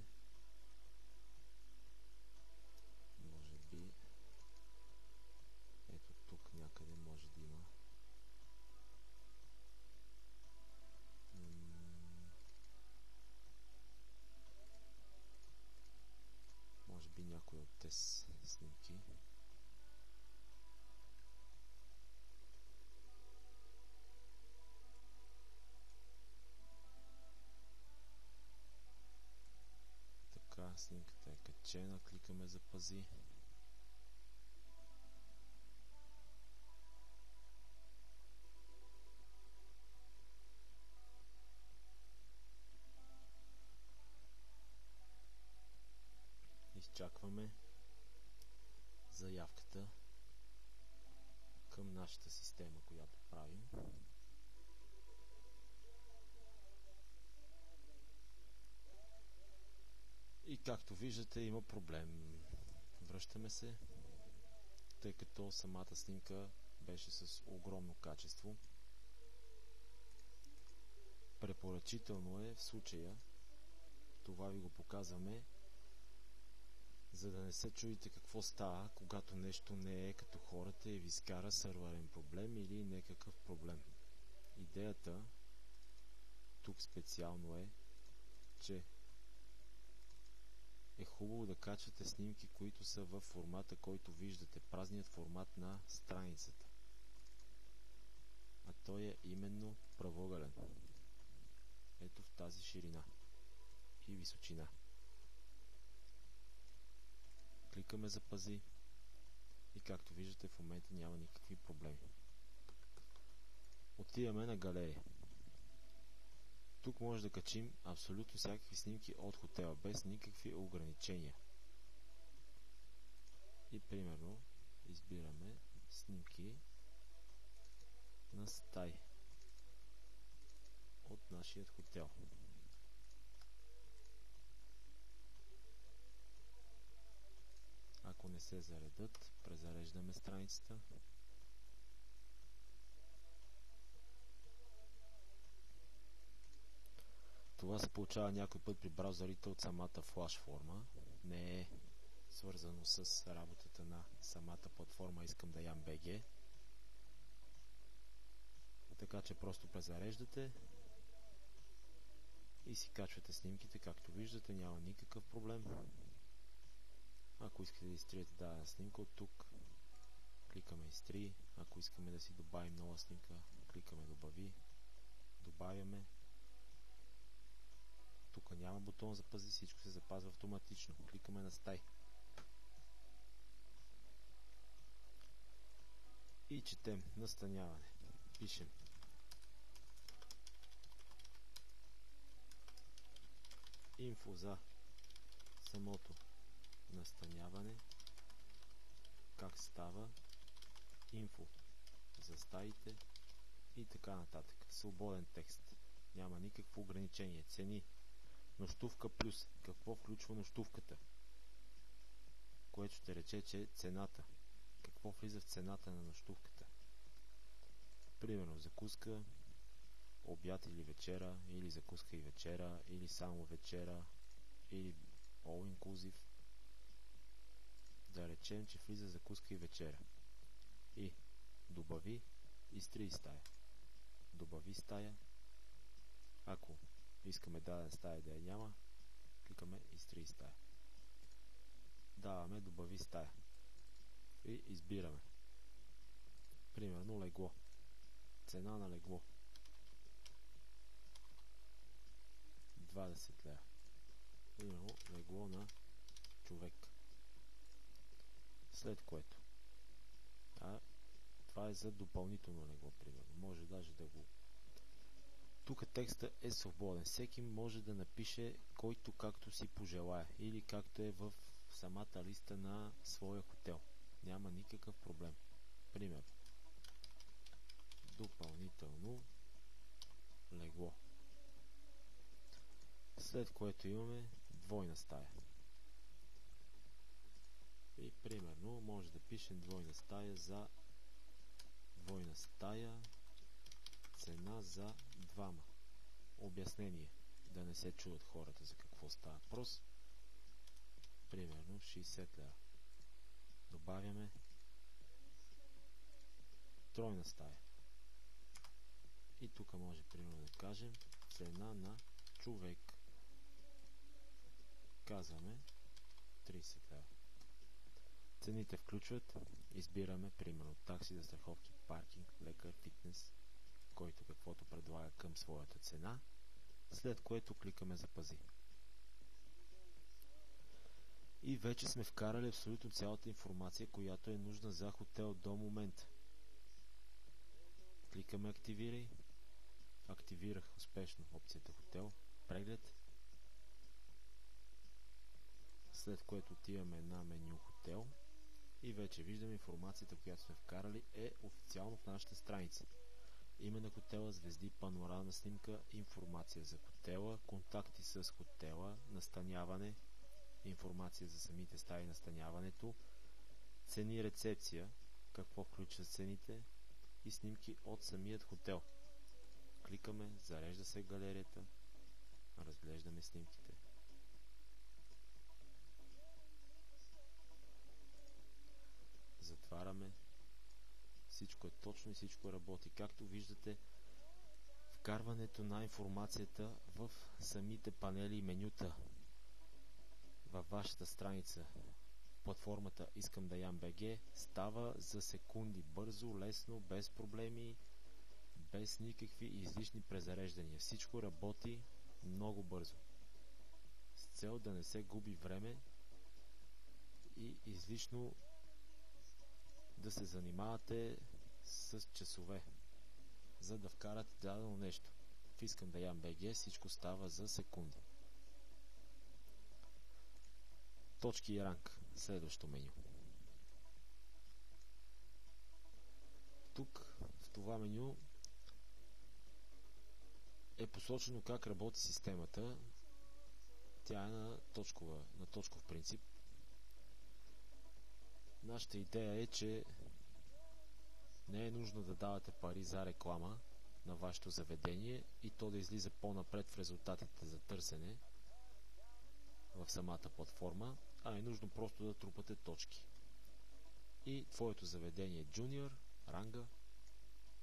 Може би ето тук някъде може да има. Може би някой от тези снимки. Така, снимката е качена, кликаме запази. Изчакваме заявката към нашата система, която правим. И както виждате, има проблем. Връщаме се, тъй като самата снимка беше с огромно качество. Препоръчително е в случая, това ви го показваме, за да не се чудите какво става, когато нещо не е като хората и ви скара сървърен проблем или някакъв проблем. Идеята тук специално е, че е хубаво да качвате снимки, които са в формата, който виждате, празният формат на страницата. А той е именно правоъгълен. Ето в тази ширина и височина. Кликаме запази и както виждате в момента няма никакви проблеми. Отиваме на галерия. Тук може да качим абсолютно всякакви снимки от хотела, без никакви ограничения. И примерно избираме снимки на стаи от нашия хотел. не се заредат, презареждаме страницата. Това се получава някой път при браузърите от самата флаш форма. Не е свързано с работата на самата платформа Искам да ям БГ. Така че просто презареждате и си качвате снимките, както виждате, няма никакъв проблем. Ако искате да изтриете дадена снимка от тук, кликаме изтри. Ако искаме да си добавим нова снимка, кликаме добави, добавяме. Тук няма бутон запази, всичко се запазва автоматично. Кликаме на стай. И четем настаняване. Пишем инфо за самото настаняване, как става, инфо за стаите и така нататък. Свободен текст. Няма никакво ограничение. Цени. Нощувка плюс. Какво включва нощувката? Което ще рече, че цената. Какво влиза в цената на нощувката? Примерно закуска, обяд или вечера, или закуска и вечера, или само вечера, или all inclusive. Да речем, че влиза закуска и вечера. И добави изтри стая. Добави стая. Ако искаме дадена стая да я няма, кликаме изтри стая. Даваме добави стая. И избираме. Примерно легло. Цена на легло 20 лева. Примерно легло на човек. След което това е за допълнително легло, примерно. Може даже да го... Тук текста е свободен. Всеки може да напише който както си пожелае или както е в самата листа на своя хотел. Няма никакъв проблем. Пример. Допълнително легло. След което имаме двойна стая. И примерно може да пишем двойна стая за двойна стая, цена за двама. Обяснение. Да не се чудят хората за какво става въпрос. Примерно 60 лева. Добавяме тройна стая. И тук може примерно да кажем цена на човек. Казваме 30 лева. Цените включват, избираме примерно такси за страховки, паркинг, лекар, фитнес, който каквото предлага към своята цена, след което кликаме запази. И вече сме вкарали абсолютно цялата информация, която е нужна за хотел до момента. Кликаме активирай. Активирах успешно опцията хотел, преглед, след което отиваме на меню хотел и вече виждаме информацията, която сме вкарали е официално в нашата страница. Име на хотела, звезди, панорамна снимка, информация за хотела, контакти с хотела, настаняване, информация за самите стаи и настаняването, цени, рецепция, какво включва цените и снимки от самият хотел. Кликаме, зарежда се галерията, разглеждаме снимките. Затваряме. Всичко е точно и всичко работи. Както виждате, вкарването на информацията в самите панели и менюта във вашата страница в платформата Искам да ям БГ става за секунди. Бързо, лесно, без проблеми, без никакви излишни презареждания. Всичко работи много бързо. С цел да не се губи време и излишно да се занимавате с часове, за да вкарате дадено нещо. В Искам да ям БГ всичко става за секунди. Точки и ранг. Следващо меню. Тук в това меню е посочено как работи системата. Тя е на точков принцип. Нашата идея е, че не е нужно да давате пари за реклама на вашето заведение и то да излиза по-напред в резултатите за търсене в самата платформа, а е нужно просто да трупате точки. И твоето заведение е Junior, ранга,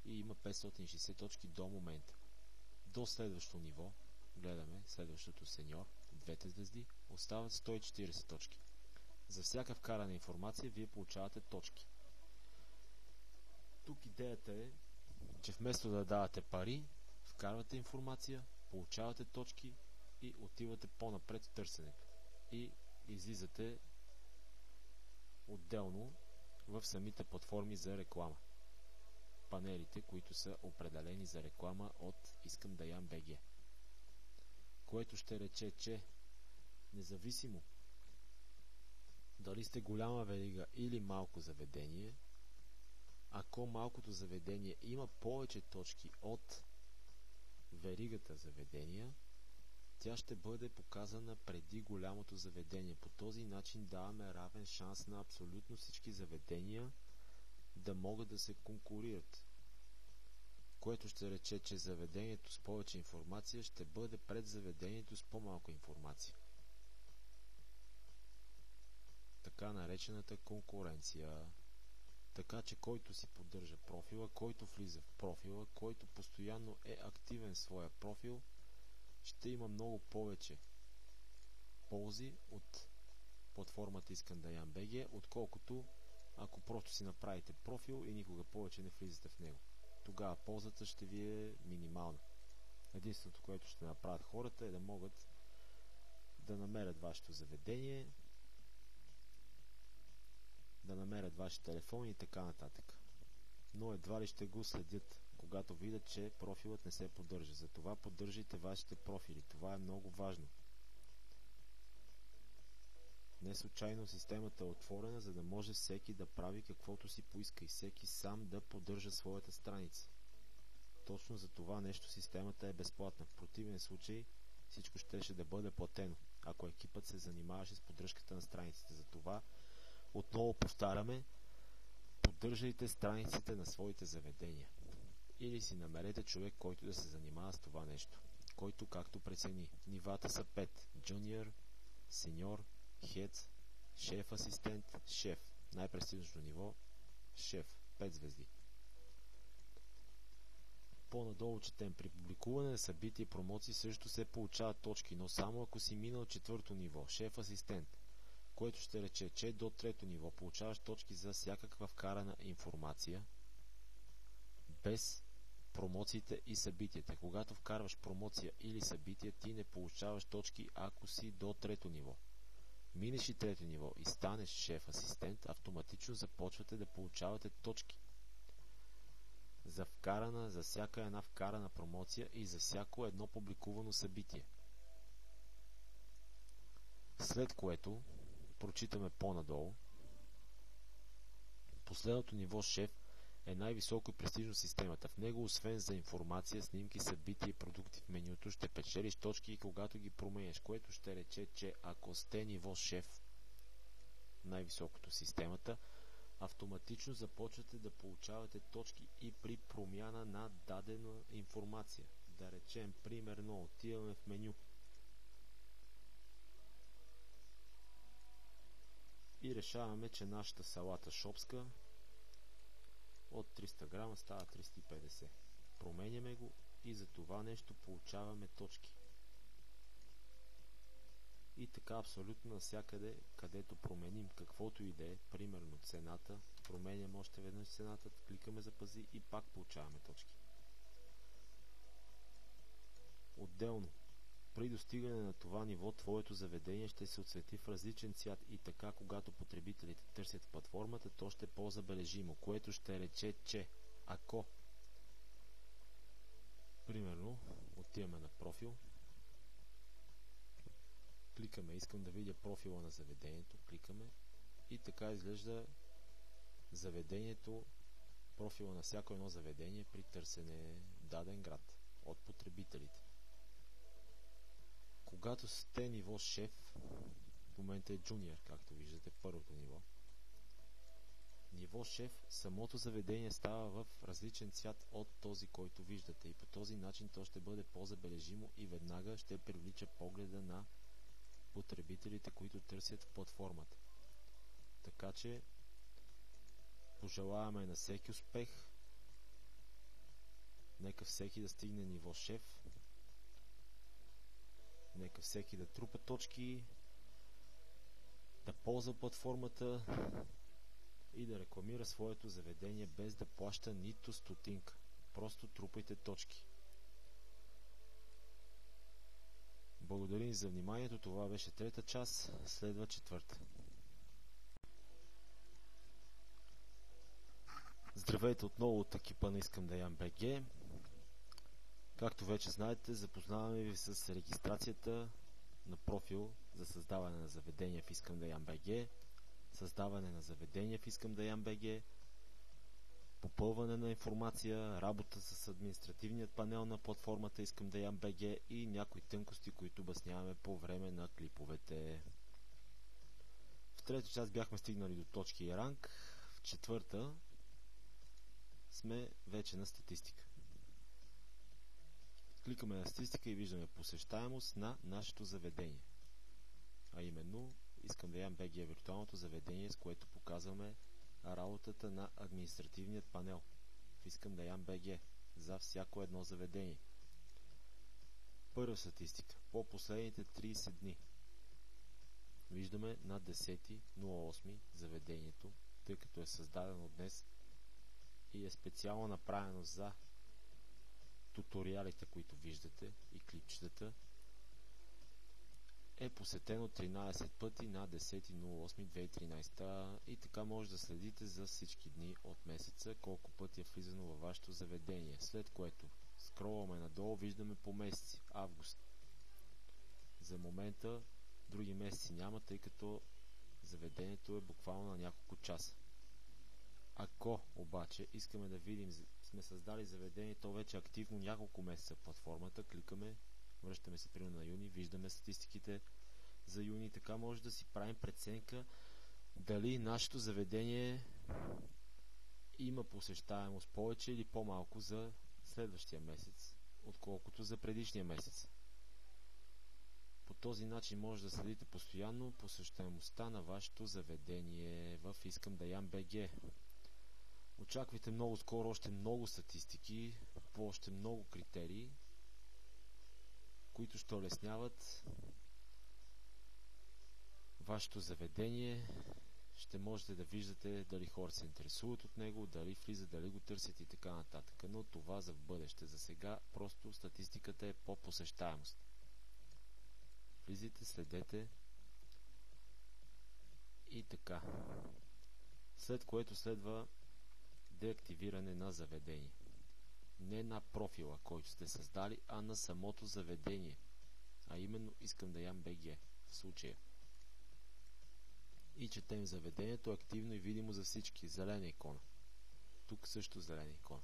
и има 560 точки до момента. До следващото ниво, гледаме следващото сеньор, 2 звезди, остават 140 точки. За всяка вкарана информация вие получавате точки. Тук идеята е, че вместо да давате пари, вкарвате информация, получавате точки и отивате по-напред в търсенето. И излизате отделно в самите платформи за реклама. Панелите, които са определени за реклама от Искам да ям БГ. Което ще рече, че независимо дали сте голяма верига или малко заведение, ако малкото заведение има повече точки от веригата заведения, тя ще бъде показана преди голямото заведение. По този начин даваме равен шанс на абсолютно всички заведения да могат да се конкурират. Което ще рече, че заведението с повече информация ще бъде пред заведението с по-малко информация. Така наречената конкуренция. Така че който си поддържа профила, който влиза в профила, който постоянно е активен в своя профил, ще има много повече ползи от платформата Искам да ям БГ, отколкото ако просто си направите профил и никога повече не влизате в него. Тогава ползата ще ви е минимална. Единственото, което ще направят хората, е да могат да намерят вашето заведение, да намерят ваши телефони и така нататък. Но едва ли ще го следят, когато видят, че профилът не се поддържа. Затова поддържайте вашите профили. Това е много важно. Не случайно системата е отворена, за да може всеки да прави каквото си поиска и всеки сам да поддържа своята страница. Точно за това нещо системата е безплатна. В противен случай всичко щеше да бъде платено, ако екипът се занимаваше с поддръжката на страниците. Затова отново повтаряме, поддържайте страниците на своите заведения. Или си намерете човек, който да се занимава с това нещо, който както прецени. Нивата са 5. Junior, Senior, Head, шеф асистент, шеф. Най-престижното ниво шеф. 5 звезди. По-надолу четем: при публикуване на събития и промоции също се получават точки, но само ако си минал 4-то ниво, шеф асистент, което ще рече, че до 3-то ниво получаваш точки за всякаква вкарана информация без промоциите и събитията. Когато вкарваш промоция или събитие, ти не получаваш точки, ако си до 3-то ниво. Минеш и 3-то ниво и станеш шеф асистент, автоматично започвате да получавате точки за всяка една вкарана промоция и за всяко едно публикувано събитие. След което прочитаме по-надолу. Последното ниво шеф е най-високо и престижно в системата. В него, освен за информация, снимки, събития и продукти в менюто, ще печелиш точки и когато ги променяш, което ще рече, че ако сте ниво шеф, най-високото в системата, автоматично започвате да получавате точки и при промяна на дадена информация. Да речем, примерно, отиваме в меню и решаваме, че нашата салата шопска от 300 грама става 350. Променяме го и за това нещо получаваме точки. И така абсолютно навсякъде, където променим каквото и да е, примерно цената, променяме още веднъж цената, кликаме запази и пак получаваме точки. Отделно, при достигане на това ниво, твоето заведение ще се отсвети в различен цвят и така, когато потребителите търсят платформата, то ще е по-забележимо, което ще рече, че ако примерно отиваме на профил, кликаме, искам да видя профила на заведението, кликаме и така изглежда заведението, профила на всяко едно заведение при търсене даден град от потребителите. Когато сте ниво шеф, в момента е джуниор, както виждате, първото ниво, ниво шеф, самото заведение става в различен цвят от този, който виждате, и по този начин то ще бъде по-забележимо и веднага ще привлича погледа на потребителите, които търсят в платформата. Така че пожелаваме на всеки успех, нека всеки да стигне ниво шеф, нека всеки да трупа точки, да ползва платформата и да рекламира своето заведение без да плаща нито стотинка. Просто трупайте точки. Благодарим за вниманието. Това беше трета част. Следва четвърта. Здравейте отново от екипа на Искам да ям БГ. Както вече знаете, запознаваме ви с регистрацията на профил за създаване на заведение в Искам да ям БГ, създаване на заведение в Искам да ям БГ, попълване на информация, работа с административният панел на платформата Искам да ям БГ и някои тънкости, които обясняваме по време на клиповете. В трета част бяхме стигнали до точки и ранг. В четвърта сме вече на статистика. Кликаме на статистика и виждаме посещаемост на нашето заведение. А именно, Искам да ям БГ е виртуалното заведение, с което показваме работата на административният панел в Искам да ям БГ за всяко едно заведение. Първа статистика. По последните 30 дни виждаме на 10.08 заведението, тъй като е създадено днес и е специално направено за туториалите, които виждате и клипчетата, е посетено 13 пъти на 10.08.2013 и така може да следите за всички дни от месеца колко пъти е влизано във вашето заведение, след което скролваме надолу, виждаме по месеци. Август. За момента други месеци няма, тъй като заведението е буквално на няколко часа. Ако обаче искаме да видим, сме създали заведението вече активно няколко месеца в платформата, кликаме, връщаме се примерно на юни, виждаме статистиките за юни, така може да си правим преценка дали нашето заведение има посещаемост повече или по-малко за следващия месец, отколкото за предишния месец. По този начин може да следите постоянно посещаемостта на вашето заведение в Искам да ям БГ. Очаквайте много скоро още много статистики по още много критерии, които ще улесняват вашето заведение. Ще можете да виждате дали хората се интересуват от него, дали влизат, дали го търсят и така нататък. Но това за в бъдеще. За сега просто статистиката е по посещаемост. Влизайте, следете и така. След което следва деактивиране на заведение. Не на профила, който сте създали, а на самото заведение. А именно Искам да ям БГ в случая. И четем заведението активно и видимо за всички. Зелена икона. Тук също зелена икона.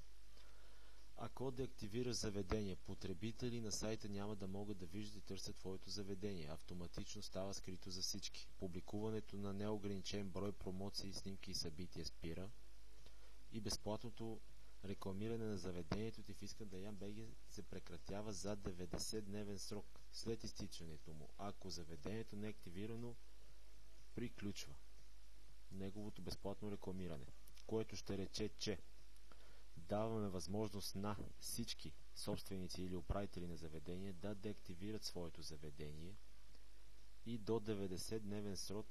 Ако деактивираш заведение, потребители на сайта няма да могат да виждат и търсят твоето заведение. Автоматично става скрито за всички. Публикуването на неограничен брой промоции, снимки и събития спира. И безплатното рекламиране на заведението ти в Искам да ям БГ се прекратява за 90-дневен срок след изтичането му. Ако заведението не е активирано, приключва неговото безплатно рекламиране, което ще рече, че даваме възможност на всички собственици или управители на заведение да деактивират своето заведение и до 90-дневен срок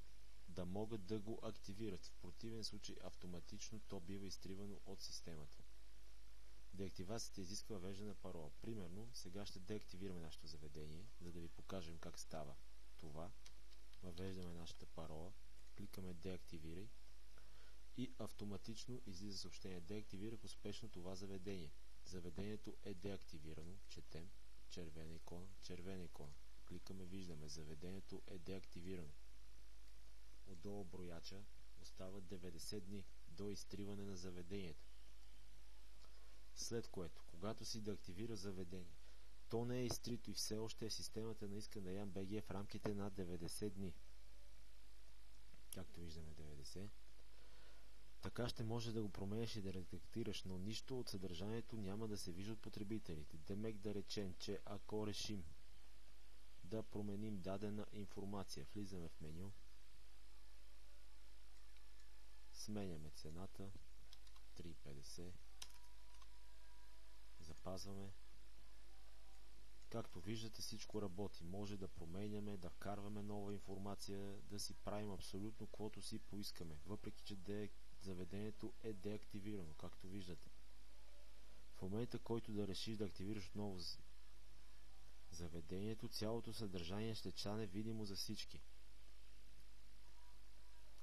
да могат да го активират. В противен случай автоматично то бива изтривано от системата. Деактивацията изисква въвеждане на парола. Примерно, сега ще деактивираме нашето заведение, за да ви покажем как става това. Въвеждаме нашата парола, кликаме деактивирай и автоматично излиза съобщение: деактивирах успешно това заведение. Заведението е деактивирано, четем, червена икона. Кликаме, виждаме, заведението е деактивирано. Отдолу брояча остават 90 дни до изтриване на заведението. След което, когато си деактивира заведение, то не е изтрито и все още е в системата на Искам да ям БГ в рамките на 90 дни. Както виждаме, 90. Така ще може да го променеш и да редактираш, но нищо от съдържанието няма да се вижда от потребителите. Демек да речем, че ако решим да променим дадена информация, влизаме в меню, сменяме цената 3,50, запазваме. Както виждате, всичко работи. Може да променяме, да вкарваме нова информация, да си правим абсолютно каквото си поискаме, въпреки че заведението е деактивирано, както виждате. В момента, който да решиш да активираш отново заведението, цялото съдържание ще стане видимо за всички.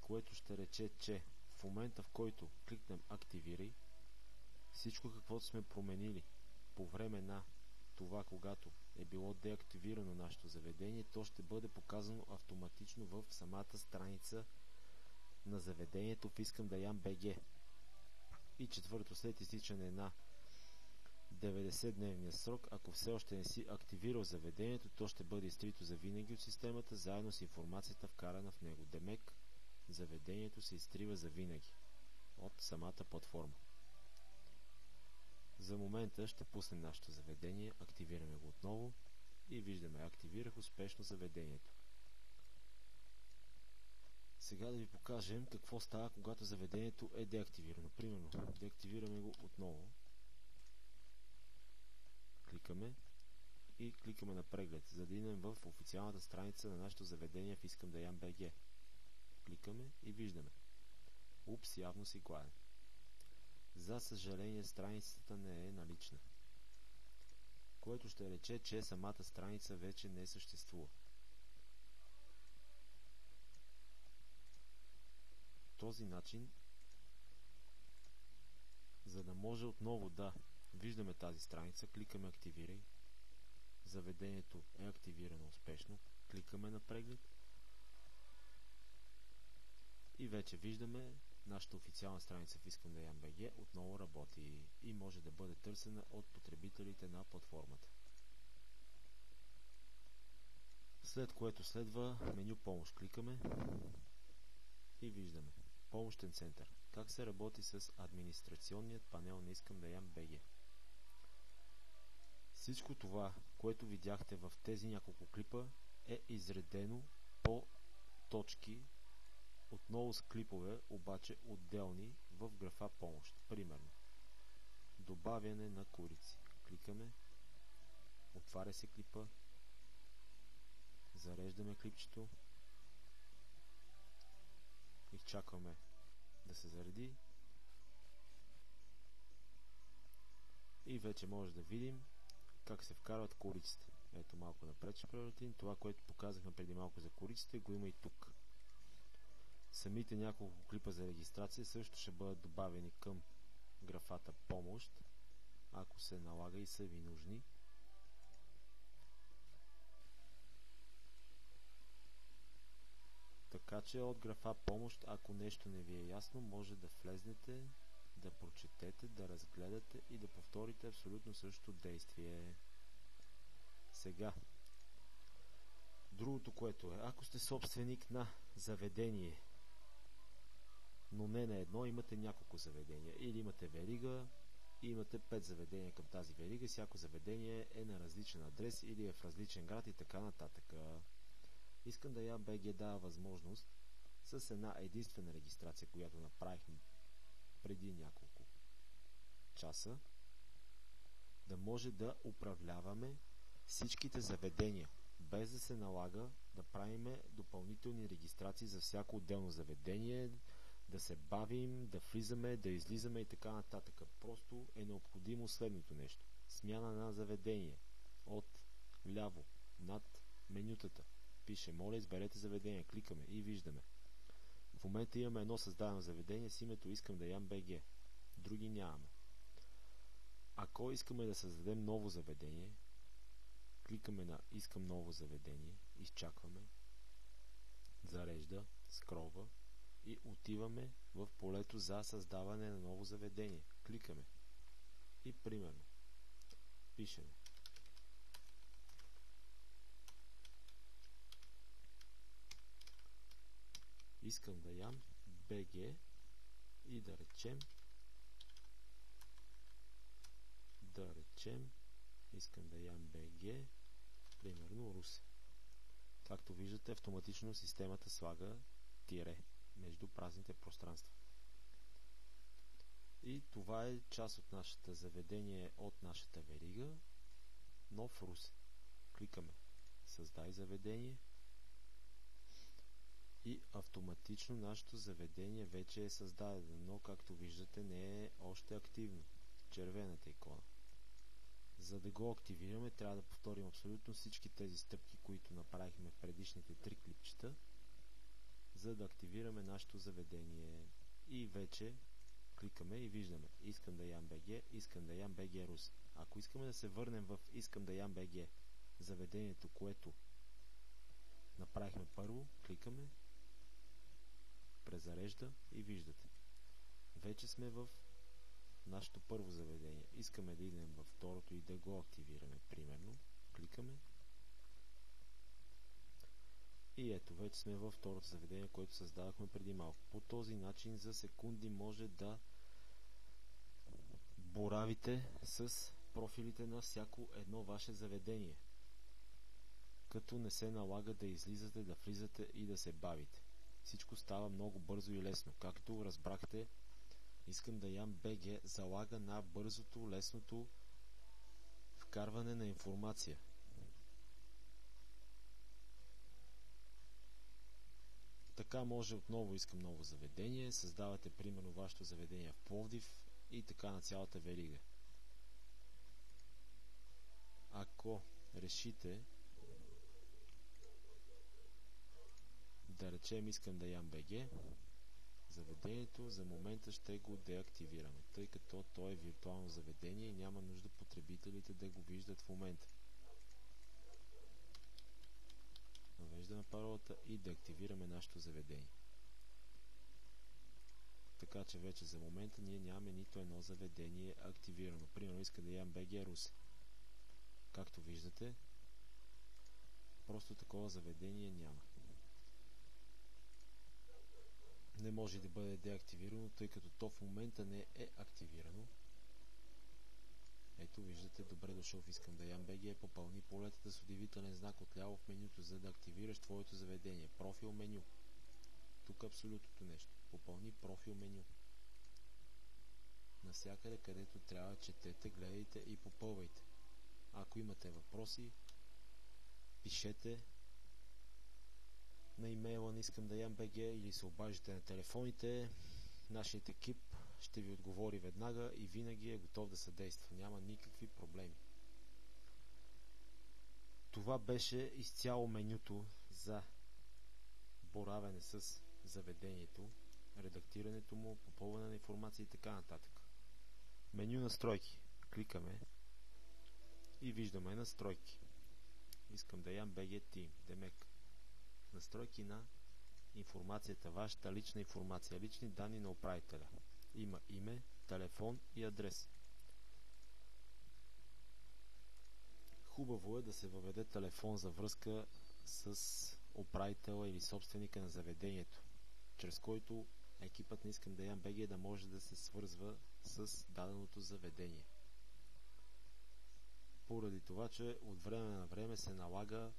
Което ще рече, че в момента, в който кликнем активирай, всичко каквото сме променили по време на това, когато е било деактивирано нашето заведение, то ще бъде показано автоматично в самата страница на заведението в Искам да ям БГ. И четвърто, след изтичане на 90-дневния срок, ако все още не си активирал заведението, то ще бъде изтрито за винаги от системата, заедно с информацията вкарана в него. Демек, заведението се изтрива за винаги от самата платформа. За момента ще пуснем нашето заведение, активираме го отново и виждаме, активирах успешно заведението. Сега да ви покажем какво става, когато заведението е деактивирано. Примерно, деактивираме го отново. Кликаме и кликаме на преглед, за да идем в официалната страница на нашето заведение в Искам да ям БГ. Кликаме и виждаме. Упс, явно си гладен. За съжаление, страницата не е налична, което ще рече, че самата страница вече не съществува. Този начин, за да може отново да виждаме тази страница, кликаме активирай, заведението е активирано успешно, кликаме на преглед и вече виждаме нашата официална страница в Искам да ям БГ отново работи и може да бъде търсена от потребителите на платформата. След което следва меню помощ. Кликаме и виждаме помощен център. Как се работи с администрационният панел на Искам да ям БГ. Всичко това, което видяхте в тези няколко клипа, е изредено по точки, отново с клипове, обаче отделни в графа помощ. Примерно, добавяне на курици. Кликаме, отваря се клипа, зареждаме клипчето, изчакваме да се зареди и вече може да видим как се вкарват куриците. Ето, малко напред ще превратим. Това, което показахме преди малко за куриците, го има и тук. Самите няколко клипа за регистрация също ще бъдат добавени към графата помощ, ако се налага и са ви нужни. Така че от графа помощ, ако нещо не ви е ясно, може да влезнете, да прочетете, да разгледате и да повторите абсолютно същото действие. Сега, другото, което е, ако сте собственик на заведение, но не на едно, имате няколко заведения, или имате верига и имате 5 заведения към тази верига, всяко заведение е на различен адрес или е в различен град и така нататък. Искам да ям БГ дава възможност с една единствена регистрация, която направихме преди няколко часа, да може да управляваме всичките заведения, без да се налага да правиме допълнителни регистрации за всяко отделно заведение, да се бавим, да влизаме, да излизаме и така нататък. Просто е необходимо следното нещо. Смяна на заведение. От ляво над менютата пише: моля, изберете заведение. Кликаме и виждаме. В момента имаме едно създадено заведение с името Искам да ям БГ. Други нямаме. Ако искаме да създадем ново заведение, кликаме на Искам ново заведение, изчакваме, зарежда, скролва и отиваме в полето за създаване на ново заведение. Кликаме и примерно пишем Искам да ям БГ и да речем, искам да ям БГ, примерно Русе. Както виждате, автоматично системата слага тире между празните пространства. И това е част от нашето заведение, от нашата верига, но в Русе. Кликаме Създай заведение и автоматично нашето заведение вече е създадено, но както виждате не е още активно. Червената икона. За да го активираме, трябва да повторим абсолютно всички тези стъпки, които направихме в предишните 3 клипчета, за да активираме нашето заведение. И вече кликаме и виждаме Искам да ям БГ, Искам да ям БГ Рус. Ако искаме да се върнем в Искам да ям БГ, заведението, което направихме първо, кликаме, презарежда и виждате. Вече сме в нашето първо заведение. Искаме да идем във второто и да го активираме, примерно. Кликаме. И ето, вече сме във второто заведение, което създавахме преди малко. По този начин за секунди може да боравите с профилите на всяко едно ваше заведение, като не се налага да излизате, да влизате и да се бавите. Всичко става много бързо и лесно. Както разбрахте, Искам да ям БГ залага на бързото, лесното вкарване на информация. Така може отново Искам ново заведение, създавате примерно вашето заведение в Пловдив и така на цялата верига. Ако решите да речем Искам да ям БГ, заведението за момента ще го деактивираме, тъй като то е виртуално заведение и няма нужда потребителите да го виждат в момента. Въвеждаме паролата и деактивираме нашето заведение. Така че вече за момента ние нямаме нито едно заведение активирано. Примерно Иска да ям БГ Русе. Както виждате, просто такова заведение няма. Не може да бъде деактивирано, тъй като то в момента не е активирано. Ето виждате, добре дошъл в Искам да ям БГ, попълни полетата с удивителен знак отляво в менюто, за да активираш твоето заведение. Профил меню. Тук абсолютното нещо. Попълни профил меню. Навсякъде, където трябва, четете, гледайте и попълвайте. Ако имате въпроси, пишете на имейла на Искам да ям БГ или се обажите на телефоните. Нашият екип ще ви отговори веднага и винаги е готов да съдейства. Няма никакви проблеми. Това беше изцяло менюто за боравене с заведението, редактирането му, попълване на информация и така нататък. Меню настройки. Кликаме и виждаме настройки. Искам да ям БГ Team. Демек. Настройки на информацията, вашата лична информация, лични данни на управителя. Има име, телефон и адрес. Хубаво е да се въведе телефон за връзка с управителя или собственика на заведението, чрез който екипът на Искам да ям БГ да може да се свързва с даденото заведение. Поради това, че от време на време се налага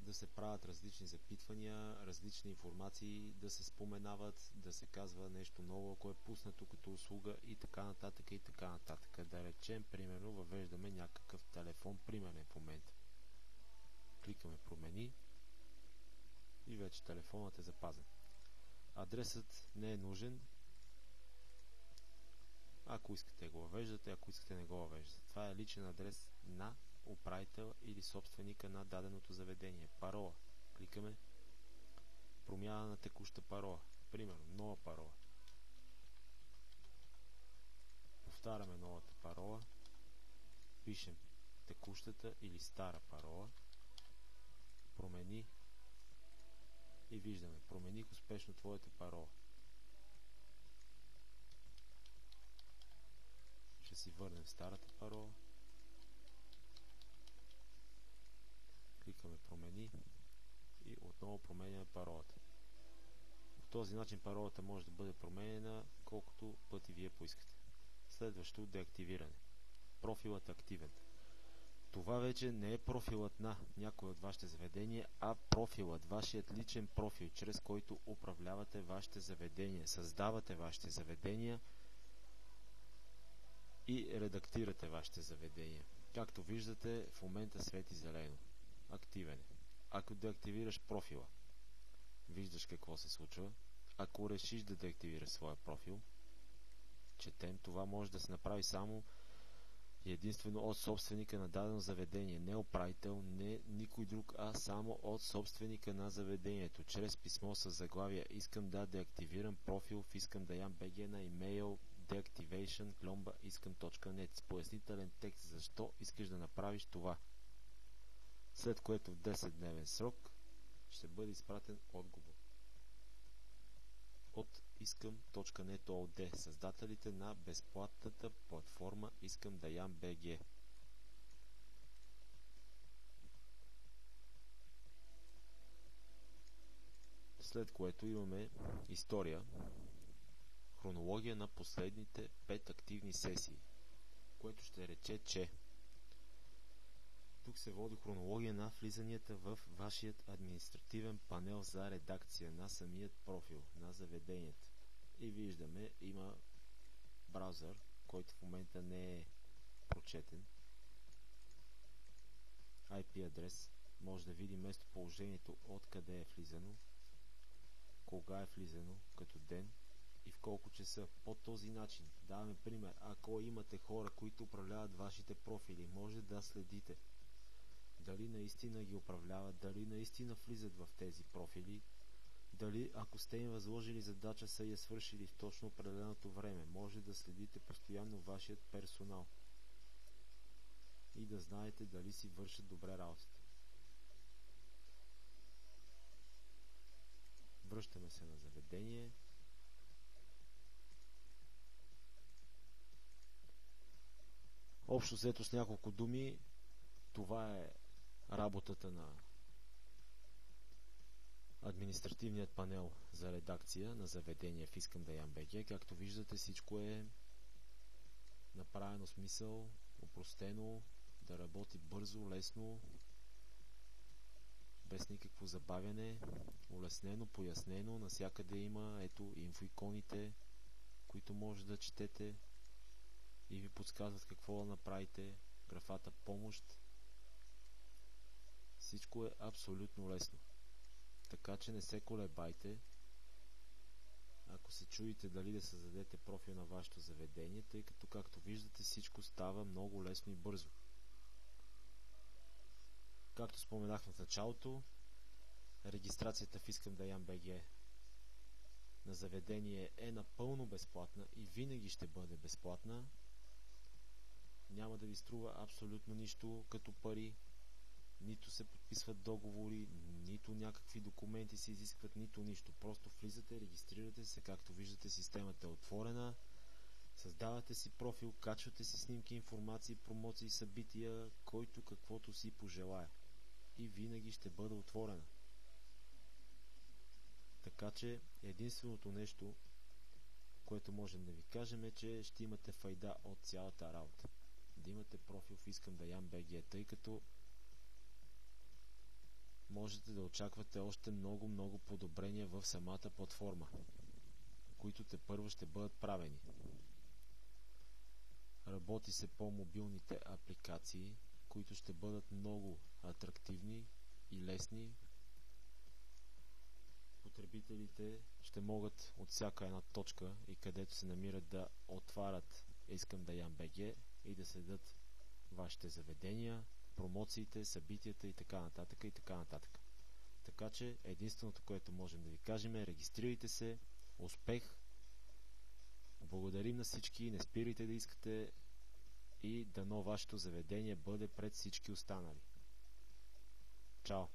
да се правят различни запитвания, различни информации, да се споменават, да се казва нещо ново, ако е пуснато като услуга и така нататък и така нататък. Да речем, примерно, въвеждаме някакъв телефон, примерен в момента. Кликаме промени и вече телефонът е запазен. Адресът не е нужен. Ако искате го въвеждате, ако искате не го въвеждате. Това е личен адрес на управител или собственика на даденото заведение. Парола. Кликаме промяна на текуща парола. Примерно, нова парола. Повтаряме новата парола. Пишем текущата или стара парола. Промени. И виждаме. Промених успешно твоята парола. Ще си върнем старата парола. Кликаме промени и отново променяме паролата. този начин паролата може да бъде променена колкото пъти вие поискате. Следващо, деактивиране. Профилът е активен. Това вече не е профилът на някой от вашите заведения, а профилът, вашият личен профил, чрез който управлявате вашите заведения, създавате вашите заведения и редактирате вашите заведения. Както виждате, в момента свети зелено. Активен е. Ако деактивираш профила, виждаш какво се случва. Ако решиш да деактивираш своя профил, четем, това може да се направи само и единствено от собственика на дадено заведение. Не управител, не никой друг, а само от собственика на заведението. Чрез писмо с заглавие "Искам да деактивирам профил в Искам да ям БГ" на имейл deactivation@iskam.net с пояснителен текст защо искаш да направиш това. След което в 10-дневен срок ще бъде изпратен отговор от Искам.net ООД, създателите на безплатната платформа Искам да ям БГ. След което имаме история, хронология на последните 5 активни сесии, което ще рече, че тук се води хронология на влизанията в вашият административен панел за редакция на самият профил на заведението. И виждаме, има браузър, който в момента не е прочетен. IP адрес, може да види местоположението, откъде е влизано, кога е влизано като ден и в колко часа. По този начин, даваме пример, ако имате хора, които управляват вашите профили, може да следите дали наистина ги управляват, дали наистина влизат в тези профили, дали ако сте им възложили задача са я свършили в точно определеното време. Може да следите постоянно вашият персонал и да знаете дали си вършат добре работата. Връщаме се на заведение. Общо взето с няколко думи, това е работата на административният панел за редакция на заведение в Искам да ям БГ. Както виждате, всичко е направено с мисъл, опростено, да работи бързо, лесно, без никакво забавяне, улеснено, пояснено. Насякъде има, ето, инфоиконите, които може да четете и ви подсказват какво да направите, графата помощ. Всичко е абсолютно лесно. Така че не се колебайте, ако се чуете дали да създадете профил на вашето заведение, тъй като, както виждате, всичко става много лесно и бързо. Както споменах в началото, регистрацията в Искам да ям БГ на заведение е напълно безплатна и винаги ще бъде безплатна. Няма да ви струва абсолютно нищо като пари, нито се подписват договори, нито някакви документи се изискват, нито нищо. Просто влизате, регистрирате се, както виждате, системата е отворена, създавате си профил, качвате си снимки, информации, промоции, събития, който каквото си пожелае. И винаги ще бъде отворена. Така че единственото нещо, което можем да ви кажем, е, че ще имате файда от цялата работа. Да имате профил в Искам да ям БГ, тъй като можете да очаквате още много подобрения в самата платформа, които тепърва ще бъдат правени. Работи се по мобилните апликации, които ще бъдат много атрактивни и лесни. Потребителите ще могат от всяка една точка и където се намират да отварят Искам да ям БГ и да следят вашите заведения, промоциите, събитията и така нататък и така нататък. Така че единственото, което можем да ви кажем е: регистрирайте се, успех, благодарим на всички, не спирайте да искате и дано вашето заведение бъде пред всички останали. Чао!